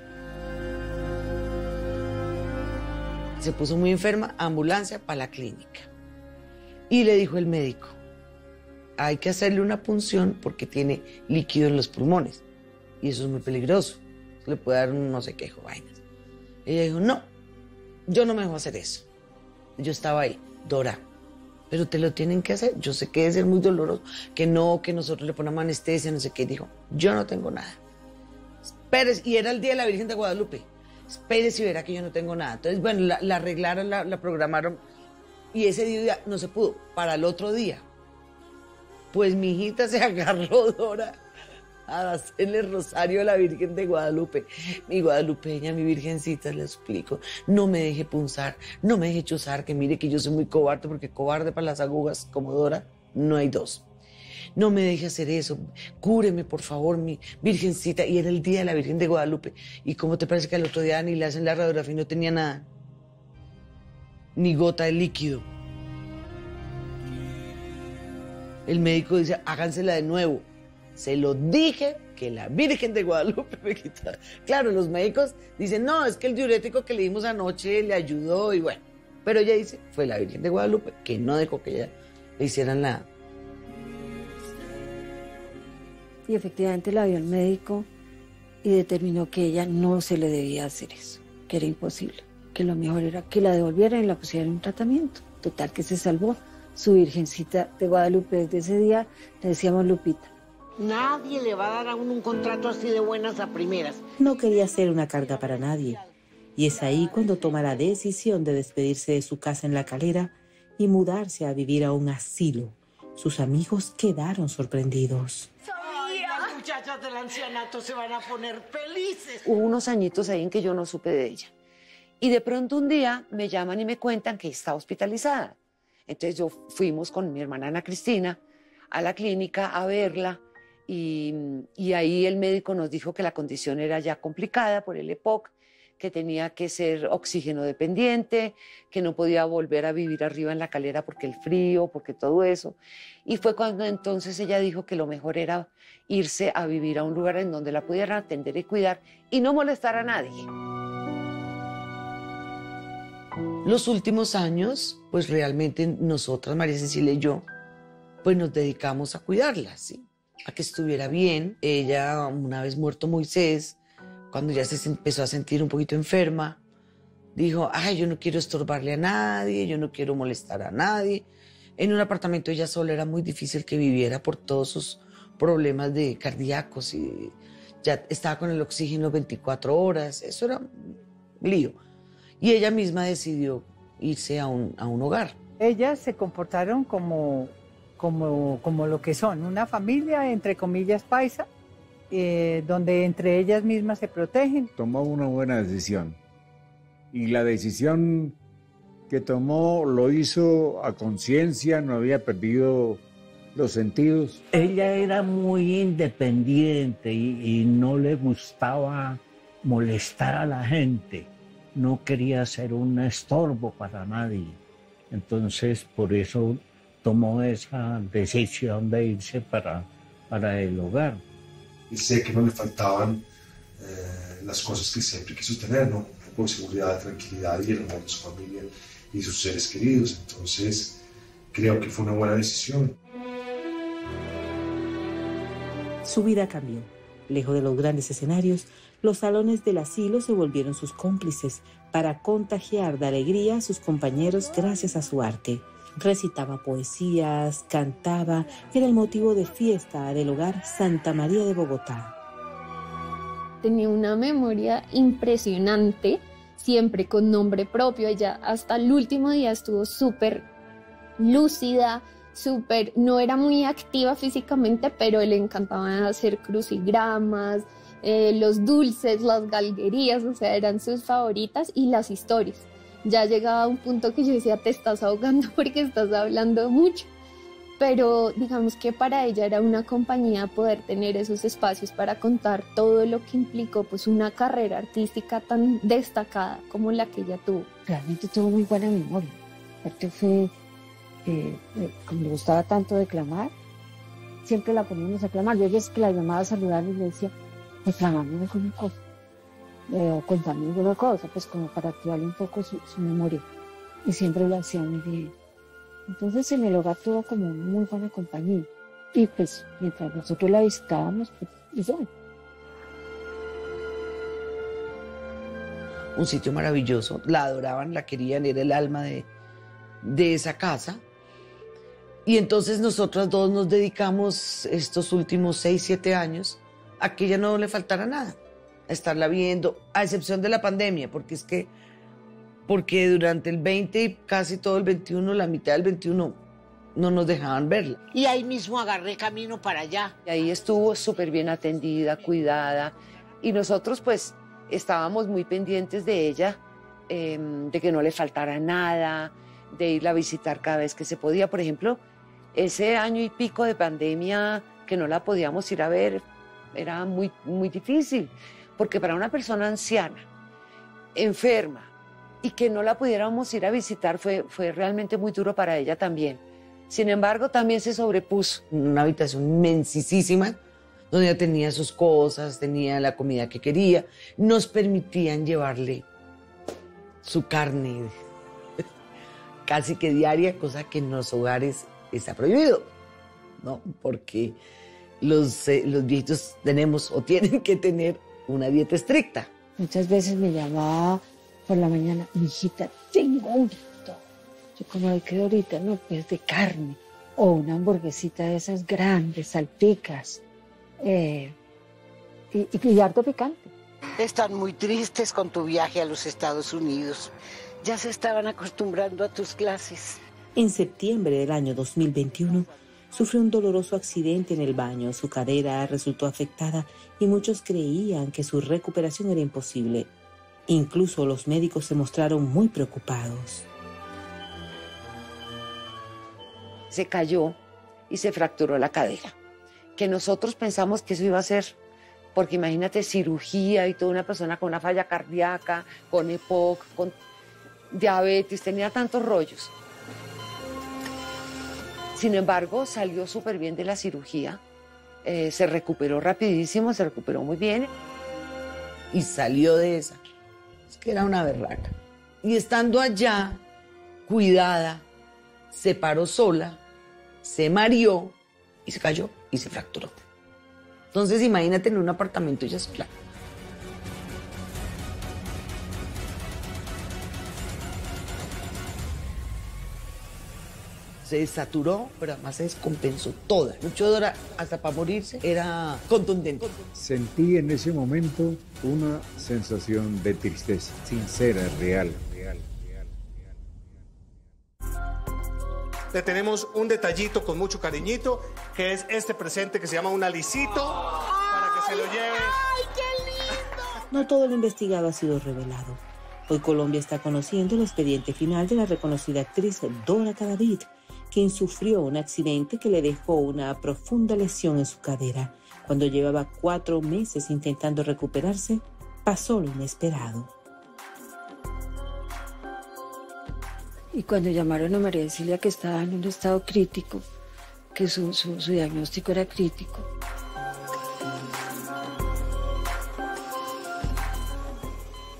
Se puso muy enferma, ambulancia para la clínica. Y le dijo el médico, hay que hacerle una punción porque tiene líquido en los pulmones. Y eso es muy peligroso. Le puede dar un no sé qué, vainas. Ella dijo, no, yo no me voy a hacer eso. Yo estaba ahí, Dora, pero te lo tienen que hacer. Yo sé que debe ser muy doloroso, que no, que nosotros le ponemos anestesia, no sé qué. Dijo, yo no tengo nada. Espérese, y era el día de la Virgen de Guadalupe. Espérese y verá que yo no tengo nada. Entonces, bueno, la arreglaron, la programaron, y ese día no se pudo. Para el otro día, pues mi hijita se agarró, Dora, a hacerle rosario a la Virgen de Guadalupe. Mi guadalupeña, mi virgencita, le suplico, no me deje punzar, no me deje chuzar, que mire que yo soy muy cobarde, porque cobarde para las agujas como Dora, no hay dos. No me deje hacer eso, cúreme por favor, mi virgencita. Y era el día de la Virgen de Guadalupe. ¿Y cómo te parece que al otro día ni le hacen la radiografía y no tenía nada? Ni gota de líquido. El médico dice, hágansela de nuevo. Se lo dije que la Virgen de Guadalupe me quitara. Claro, los médicos dicen, no, es que el diurético que le dimos anoche le ayudó y bueno. Pero ella dice, fue la Virgen de Guadalupe que no dejó que ella le hicieran nada. Y efectivamente la vio el médico y determinó que ella no se le debía hacer eso, que era imposible, que lo mejor era que la devolvieran y la pusieran en un tratamiento. Total, que se salvó. Su Virgencita de Guadalupe, desde ese día le decíamos Lupita. Nadie le va a dar a uno un contrato así de buenas a primeras. No quería ser una carga para nadie. Y es ahí cuando toma la decisión de despedirse de su casa en La Calera y mudarse a vivir a un asilo. Sus amigos quedaron sorprendidos. Las muchachas del ancianato se van a poner felices. Hubo unos añitos ahí en que yo no supe de ella. Y de pronto un día me llaman y me cuentan que está hospitalizada. Entonces fuimos con mi hermana Ana Cristina a la clínica a verla y ahí el médico nos dijo que la condición era ya complicada por el EPOC, que tenía que ser oxígeno dependiente, que no podía volver a vivir arriba en La Calera porque el frío, porque todo eso. Y fue cuando entonces ella dijo que lo mejor era irse a vivir a un lugar en donde la pudieran atender y cuidar y no molestar a nadie. Los últimos años, pues realmente nosotras, María Cecilia y yo, pues nos dedicamos a cuidarla, ¿sí? A que estuviera bien. Ella, una vez muerto Moisés, cuando ya se empezó a sentir un poquito enferma, dijo, ay, yo no quiero estorbarle a nadie, yo no quiero molestar a nadie. En un apartamento ella sola era muy difícil que viviera por todos sus problemas de cardíacos y ya estaba con el oxígeno 24 horas, eso era un lío. Y ella misma decidió irse a un hogar. Ellas se comportaron como lo que son, una familia, entre comillas, paisa, donde entre ellas mismas se protegen. Tomó una buena decisión. Y la decisión que tomó lo hizo a conciencia, no había perdido los sentidos. Ella era muy independiente y no le gustaba molestar a la gente. No quería ser un estorbo para nadie. Entonces, por eso tomó esa decisión de irse para el hogar. Y sé que no le faltaban las cosas que siempre quiso tener, ¿no? Un poco de seguridad, tranquilidad y el amor de su familia y sus seres queridos. Entonces, creo que fue una buena decisión. Su vida cambió. Lejos de los grandes escenarios, los salones del asilo se volvieron sus cómplices para contagiar de alegría a sus compañeros gracias a su arte. Recitaba poesías, cantaba, era el motivo de fiesta del hogar Santa María de Bogotá. Tenía una memoria impresionante, siempre con nombre propio. Ella hasta el último día estuvo súper lúcida, no era muy activa físicamente, pero le encantaba hacer crucigramas, los dulces, las galguerías, o sea, eran sus favoritas, y las historias. Ya llegaba a un punto que yo decía, te estás ahogando porque estás hablando mucho. Pero digamos que para ella era una compañía poder tener esos espacios para contar todo lo que implicó pues una carrera artística tan destacada como la que ella tuvo. Realmente tuvo muy buena memoria. Aparte fue, como le gustaba tanto declamar, siempre la poníamos a declamar. Yo que la llamaba a saludar y le decía, declamame alguna cosa. O contame alguna cosa, pues como para activarle un poco su memoria. Y siempre lo hacía muy bien. Entonces en el hogar tuvo como muy buena compañía. Y pues mientras nosotros la visitábamos, pues eso. Un sitio maravilloso, la adoraban, la querían, era el alma de esa casa. Y entonces nosotras dos nos dedicamos estos últimos 6, 7 años a que ella no le faltara nada, a estarla viendo, a excepción de la pandemia, porque durante el 20 y casi todo el 21, la mitad del 21, no nos dejaban verla. Y ahí mismo agarré camino para allá. Y ahí estuvo súper bien atendida, cuidada, y nosotros pues estábamos muy pendientes de ella, de que no le faltara nada, de irla a visitar cada vez que se podía. Por ejemplo, ese año y pico de pandemia que no la podíamos ir a ver, era muy, muy difícil, porque para una persona anciana, enferma, y que no la pudiéramos ir a visitar fue realmente muy duro para ella también. Sin embargo, también se sobrepuso. Una habitación inmensísima, donde ella tenía sus cosas, tenía la comida que quería. Nos permitían llevarle su carne casi que diaria, cosa que en los hogares está prohibido, ¿no? Porque los viejitos tenemos o tienen que tener una dieta estricta. Muchas veces me llamaba por la mañana, mijita, tengo un hito. Yo como de qué ahorita, no, pues de carne. O una hamburguesita de esas grandes, salpicas. Y harto picante. Están muy tristes con tu viaje a los Estados Unidos. Ya se estaban acostumbrando a tus clases. En septiembre del año 2021, sufrió un doloroso accidente en el baño. Su cadera resultó afectada y muchos creían que su recuperación era imposible. Incluso los médicos se mostraron muy preocupados. Se cayó y se fracturó la cadera, que nosotros pensamos que eso iba a ser, porque imagínate, cirugía y toda una persona con una falla cardíaca, con EPOC, con diabetes, tenía tantos rollos. Sin embargo, salió súper bien de la cirugía, se recuperó rapidísimo, se recuperó muy bien. Y salió de esa. Es que era una berraca. Y estando allá, cuidada, se paró sola, se mareó y se cayó y se fracturó. Entonces imagínate en un apartamento ella sola. Se desaturó, pero además se descompensó toda. Lucho Dora, hasta para morirse, era contundente. Sentí en ese momento una sensación de tristeza, sincera, real. Le tenemos un detallito con mucho cariñito, que es este presente que se llama un alicito, para que se lo lleve. ¡Ay, qué lindo! No todo lo investigado ha sido revelado. Hoy Colombia está conociendo el expediente final de la reconocida actriz Dora Cadavid, quien sufrió un accidente que le dejó una profunda lesión en su cadera. Cuando llevaba 4 meses intentando recuperarse, pasó lo inesperado. Y cuando llamaron a María Cecilia, que estaba en un estado crítico, que su diagnóstico era crítico,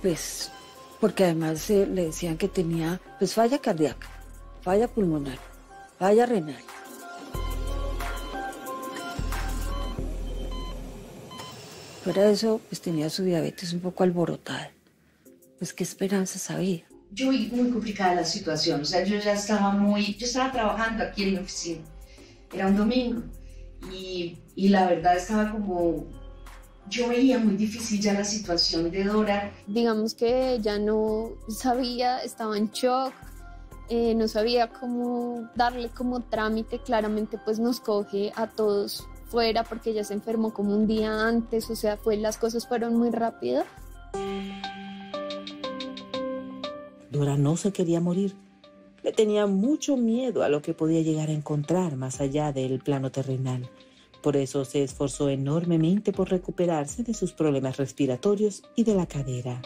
pues, porque además le decían que tenía pues falla cardíaca, falla pulmonar, falla renal. Fuera de eso, pues tenía su diabetes un poco alborotada. Pues qué esperanzas había. Yo vi muy complicada la situación, o sea, yo estaba trabajando aquí en mi oficina, era un domingo, y la verdad estaba como, yo veía muy difícil ya la situación de Dora. Digamos que ella no sabía, estaba en shock, no sabía cómo darle como trámite. Claramente pues nos coge a todos fuera porque ella se enfermó como un día antes, o sea, las cosas fueron muy rápido. Dora no se quería morir. Le tenía mucho miedo a lo que podía llegar a encontrar más allá del plano terrenal. Por eso se esforzó enormemente por recuperarse de sus problemas respiratorios y de la cadera.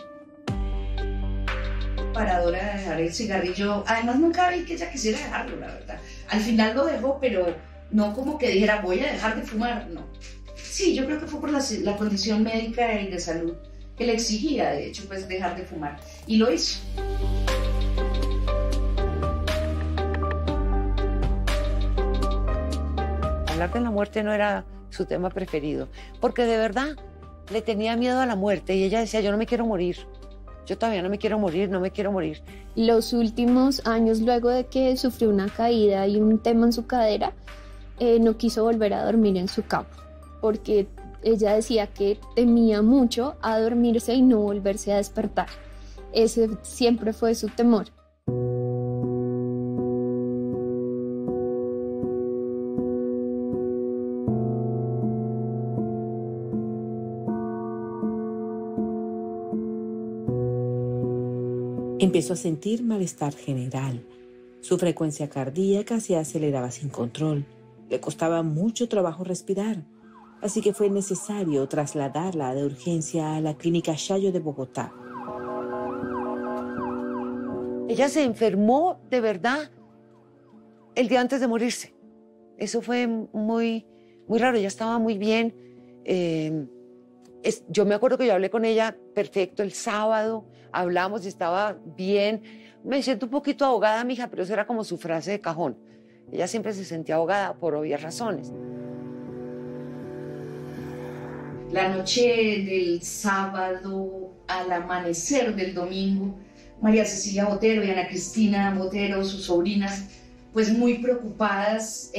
Para Dora dejar el cigarrillo, además nunca vi que ella quisiera dejarlo, la verdad. Al final lo dejó, pero no como que dijera voy a dejar de fumar, no. Sí, yo creo que fue por la condición médica y de salud que le exigía, de hecho, pues dejar de fumar. Y lo hizo. Hablar de la muerte no era su tema preferido, porque de verdad le tenía miedo a la muerte y ella decía, yo no me quiero morir, yo todavía no me quiero morir, no me quiero morir. Los últimos años, luego de que sufrió una caída y un tema en su cadera, no quiso volver a dormir en su cama, porque ella decía que temía mucho a dormirse y no volverse a despertar. Ese siempre fue su temor. Empezó a sentir malestar general. Su frecuencia cardíaca se aceleraba sin control. Le costaba mucho trabajo respirar. Así que fue necesario trasladarla de urgencia a la Clínica Chayo de Bogotá. Ella se enfermó de verdad el día antes de morirse. Eso fue muy, muy raro. Ella estaba muy bien. Yo me acuerdo que yo hablé con ella perfecto el sábado. Hablamos y estaba bien. Me siento un poquito ahogada, mija, pero eso era como su frase de cajón. Ella siempre se sentía ahogada por obvias razones. La noche del sábado al amanecer del domingo, María Cecilia Botero y Ana Cristina Botero, sus sobrinas, pues muy preocupadas,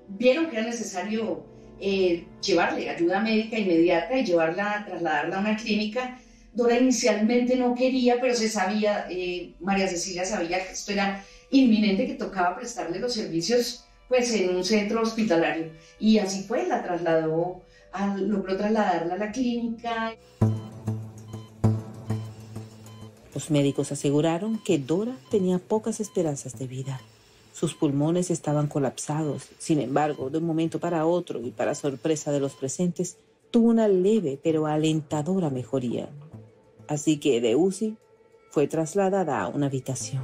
vieron que era necesario llevarle ayuda médica inmediata y trasladarla a una clínica. Dora inicialmente no quería, pero se sabía, María Cecilia sabía que esto era inminente, que tocaba prestarle los servicios pues, en un centro hospitalario. Y así fue, logró trasladarla a la clínica. Los médicos aseguraron que Dora tenía pocas esperanzas de vida. Sus pulmones estaban colapsados. Sin embargo, de un momento para otro y para sorpresa de los presentes, tuvo una leve pero alentadora mejoría. Así que de UCI fue trasladada a una habitación.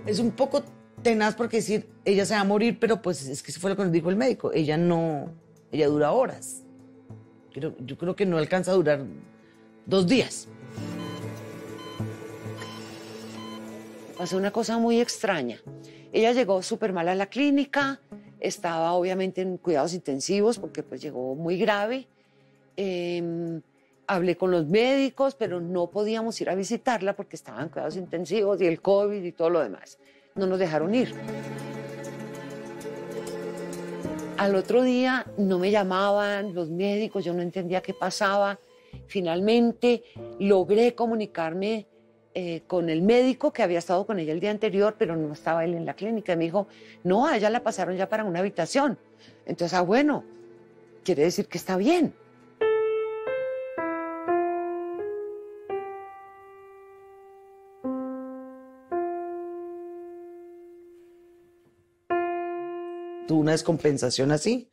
Es un poco tenaz porque decir, ella se va a morir, pero pues es que eso fue lo que nos dijo el médico. Ella dura horas. Yo creo que no alcanza a durar 2 días. Pasó una cosa muy extraña. Ella llegó súper mal a la clínica, estaba obviamente en cuidados intensivos porque pues llegó muy grave. Hablé con los médicos, pero no podíamos ir a visitarla porque estaba en cuidados intensivos y el COVID y todo lo demás. No nos dejaron ir. Al otro día no me llamaban los médicos, yo no entendía qué pasaba. Finalmente logré comunicarme con el médico que había estado con ella el día anterior, pero no estaba él en la clínica. Y me dijo, no, a ella la pasaron ya para una habitación. Entonces, bueno, quiere decir que está bien. Tuvo una descompensación así,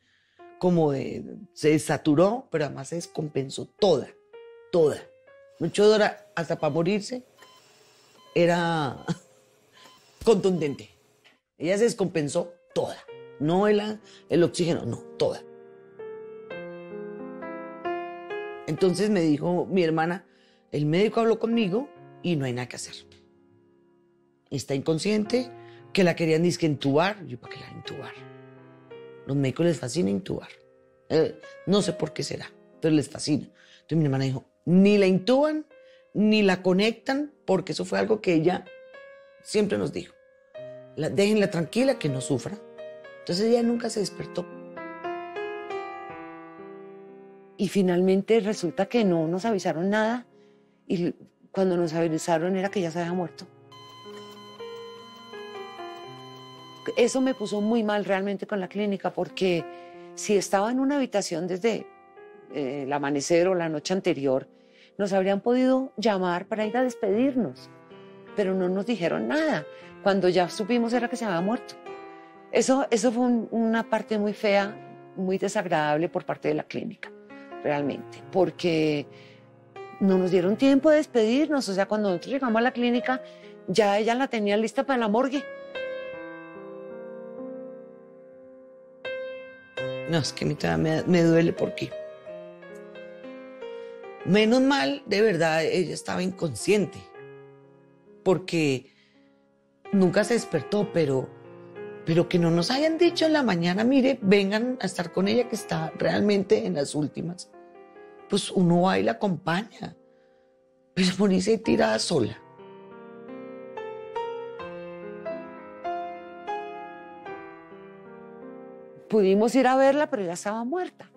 se desaturó, pero además se descompensó toda. Mucho Dora, hasta para morirse, era contundente. Ella se descompensó toda, no el oxígeno, no, toda. Entonces me dijo mi hermana, el médico habló conmigo y no hay nada que hacer. Está inconsciente, que la querían dizque entubar. Yo, ¿para qué la entubar? Los médicos les fascina intubar. No sé por qué será, pero les fascina. Entonces mi hermana dijo, ni la intuban, ni la conectan, porque eso fue algo que ella siempre nos dijo. Déjenla tranquila, que no sufra. Entonces ella nunca se despertó. Y finalmente resulta que no nos avisaron nada, y cuando nos avisaron era que ya se había muerto. Eso me puso muy mal realmente con la clínica, porque si estaba en una habitación desde el amanecer o la noche anterior, nos habrían podido llamar para ir a despedirnos, pero no nos dijeron nada. Cuando ya supimos era que se había muerto. Eso fue una parte muy fea, muy desagradable por parte de la clínica, realmente, porque no nos dieron tiempo de despedirnos. O sea, cuando nosotros llegamos a la clínica, ya ella la tenía lista para la morgue. No, es que a mí todavía me duele porque menos mal, de verdad, ella estaba inconsciente, porque nunca se despertó, pero que no nos hayan dicho en la mañana, mire, vengan a estar con ella que está realmente en las últimas. Pues uno va y la acompaña, pero morirse tirada sola. Pudimos ir a verla, pero ya estaba muerta.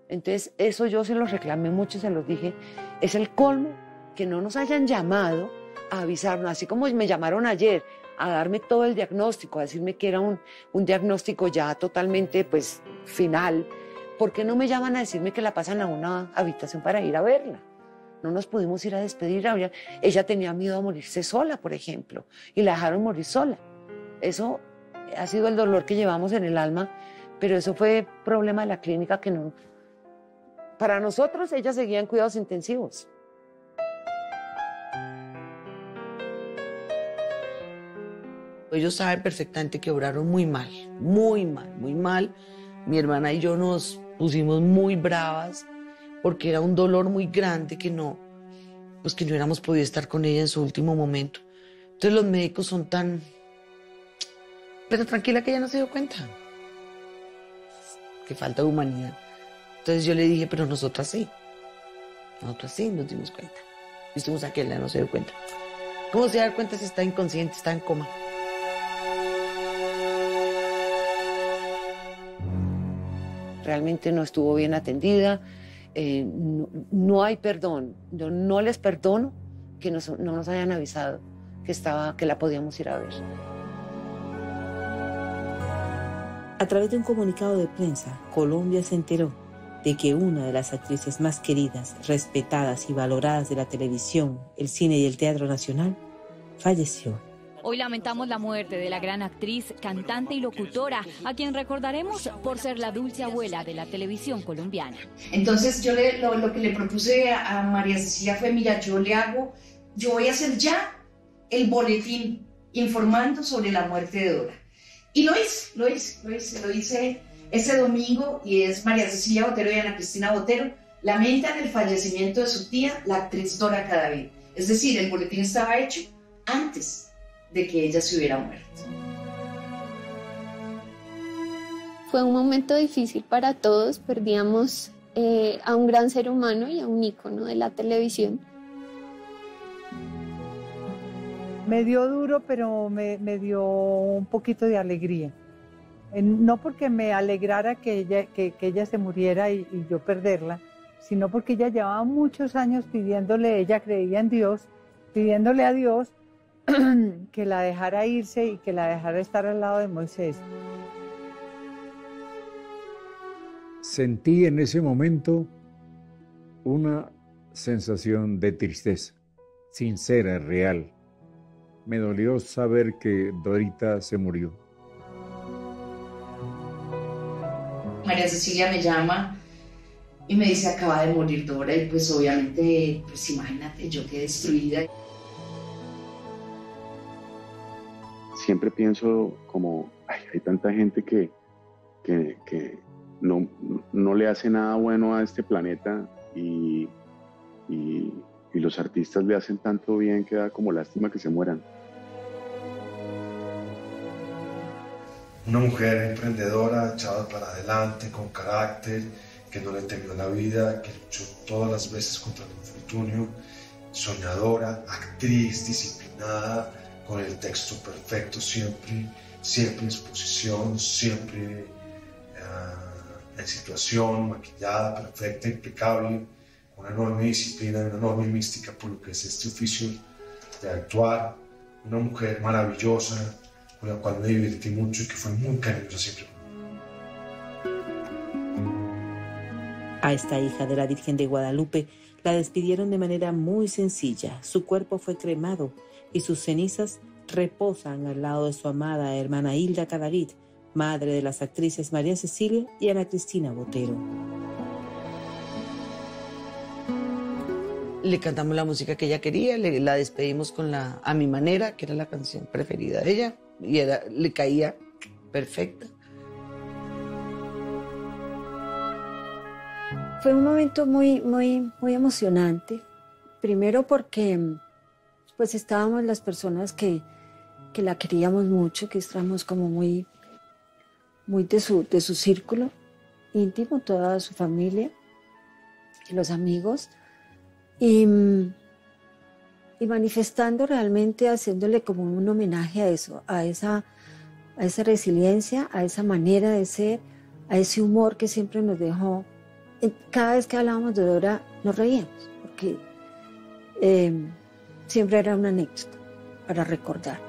Entonces, eso yo se los reclamé mucho, se los dije. Es el colmo que no nos hayan llamado a avisarnos, así como me llamaron ayer a darme todo el diagnóstico, a decirme que era un diagnóstico ya totalmente, pues, final. ¿Por qué no me llaman a decirme que la pasan a una habitación para ir a verla? No nos pudimos ir a despedir. Ella tenía miedo a morirse sola, por ejemplo, y la dejaron morir sola. Eso ha sido el dolor que llevamos en el alma. Pero eso fue problema de la clínica que no... Para nosotros, ella seguía en cuidados intensivos. Ellos saben perfectamente que obraron muy mal, muy mal, muy mal. Mi hermana y yo nos pusimos muy bravas porque era un dolor muy grande que no hubiéramos podido estar con ella en su último momento. Entonces los médicos son tan... Pero tranquila que ella no se dio cuenta. Que falta de humanidad. Entonces yo le dije, pero nosotras sí nos dimos cuenta. Y estuvimos aquí, ella no se dio cuenta. ¿Cómo se da cuenta si está inconsciente, está en coma? Realmente no estuvo bien atendida, no hay perdón. Yo no les perdono que no nos hayan avisado que la podíamos ir a ver. A través de un comunicado de prensa, Colombia se enteró de que una de las actrices más queridas, respetadas y valoradas de la televisión, el cine y el teatro nacional, falleció. Hoy lamentamos la muerte de la gran actriz, cantante y locutora, a quien recordaremos por ser la dulce abuela de la televisión colombiana. Entonces yo lo que le propuse a María Cecilia fue, mira, yo voy a hacer ya el boletín informando sobre la muerte de Dora. Y lo hice ese domingo, y es María Cecilia Botero y Ana Cristina Botero lamentan el fallecimiento de su tía, la actriz Dora Cadavid. Es decir, el boletín estaba hecho antes de que ella se hubiera muerto. Fue un momento difícil para todos, perdíamos a un gran ser humano y a un ícono de la televisión. Me dio duro, pero me dio un poquito de alegría. No porque me alegrara que ella se muriera y yo perderla, sino porque ella llevaba muchos años pidiéndole, ella creía en Dios, pidiéndole a Dios que la dejara irse y que la dejara estar al lado de Moisés. Sentí en ese momento una sensación de tristeza, sincera, real. Me dolió saber que Dorita se murió. María Cecilia me llama y me dice, acaba de morir Dora, y pues obviamente, pues imagínate, yo quedé destruida. Siempre pienso como, ay, hay tanta gente que no le hace nada bueno a este planeta y los artistas le hacen tanto bien que da como lástima que se mueran. Una mujer emprendedora, echada para adelante, con carácter, que no le temió la vida, que luchó todas las veces contra el infortunio, soñadora, actriz, disciplinada, con el texto perfecto siempre, siempre en su posición, siempre en situación, maquillada, perfecta, impecable, una enorme disciplina, una enorme mística por lo que es este oficio de actuar, una mujer maravillosa, con la cual me divertí mucho y que fue muy cariñosa siempre. A esta hija de la Virgen de Guadalupe la despidieron de manera muy sencilla. Su cuerpo fue cremado y sus cenizas reposan al lado de su amada hermana Hilda Cadavid, madre de las actrices María Cecilia y Ana Cristina Botero. Le cantamos la música que ella quería, la despedimos con A Mi Manera, que era la canción preferida de ella, y le caía perfecta. Fue un momento muy emocionante. Primero porque pues estábamos las personas que la queríamos mucho, que estábamos como muy de su círculo íntimo, toda su familia y los amigos, y manifestando realmente, haciéndole como un homenaje a eso, a esa resiliencia, a esa manera de ser, a ese humor que siempre nos dejó. Cada vez que hablábamos de Dora nos reíamos, porque siempre era una anécdota para recordar.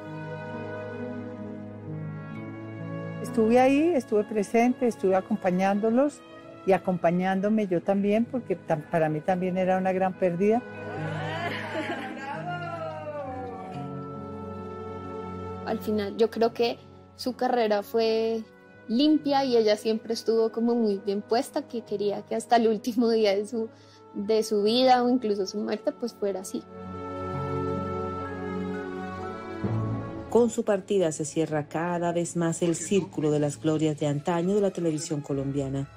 Estuve ahí, estuve presente, estuve acompañándolos y acompañándome yo también, porque para mí también era una gran pérdida. Al final yo creo que su carrera fue limpia y ella siempre estuvo como muy bien puesta, que quería que hasta el último día de su vida o incluso su muerte pues fuera así. Con su partida se cierra cada vez más el círculo de las glorias de antaño de la televisión colombiana.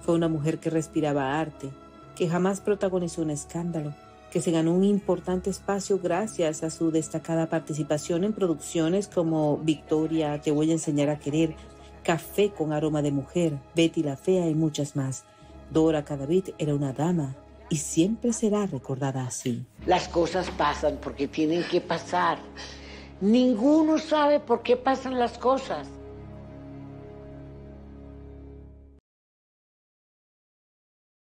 Fue una mujer que respiraba arte, que jamás protagonizó un escándalo, que se ganó un importante espacio gracias a su destacada participación en producciones como Victoria, Te voy a enseñar a querer, Café con aroma de mujer, Betty la Fea y muchas más. Dora Cadavid era una dama y siempre será recordada así. Las cosas pasan porque tienen que pasar. Ninguno sabe por qué pasan las cosas.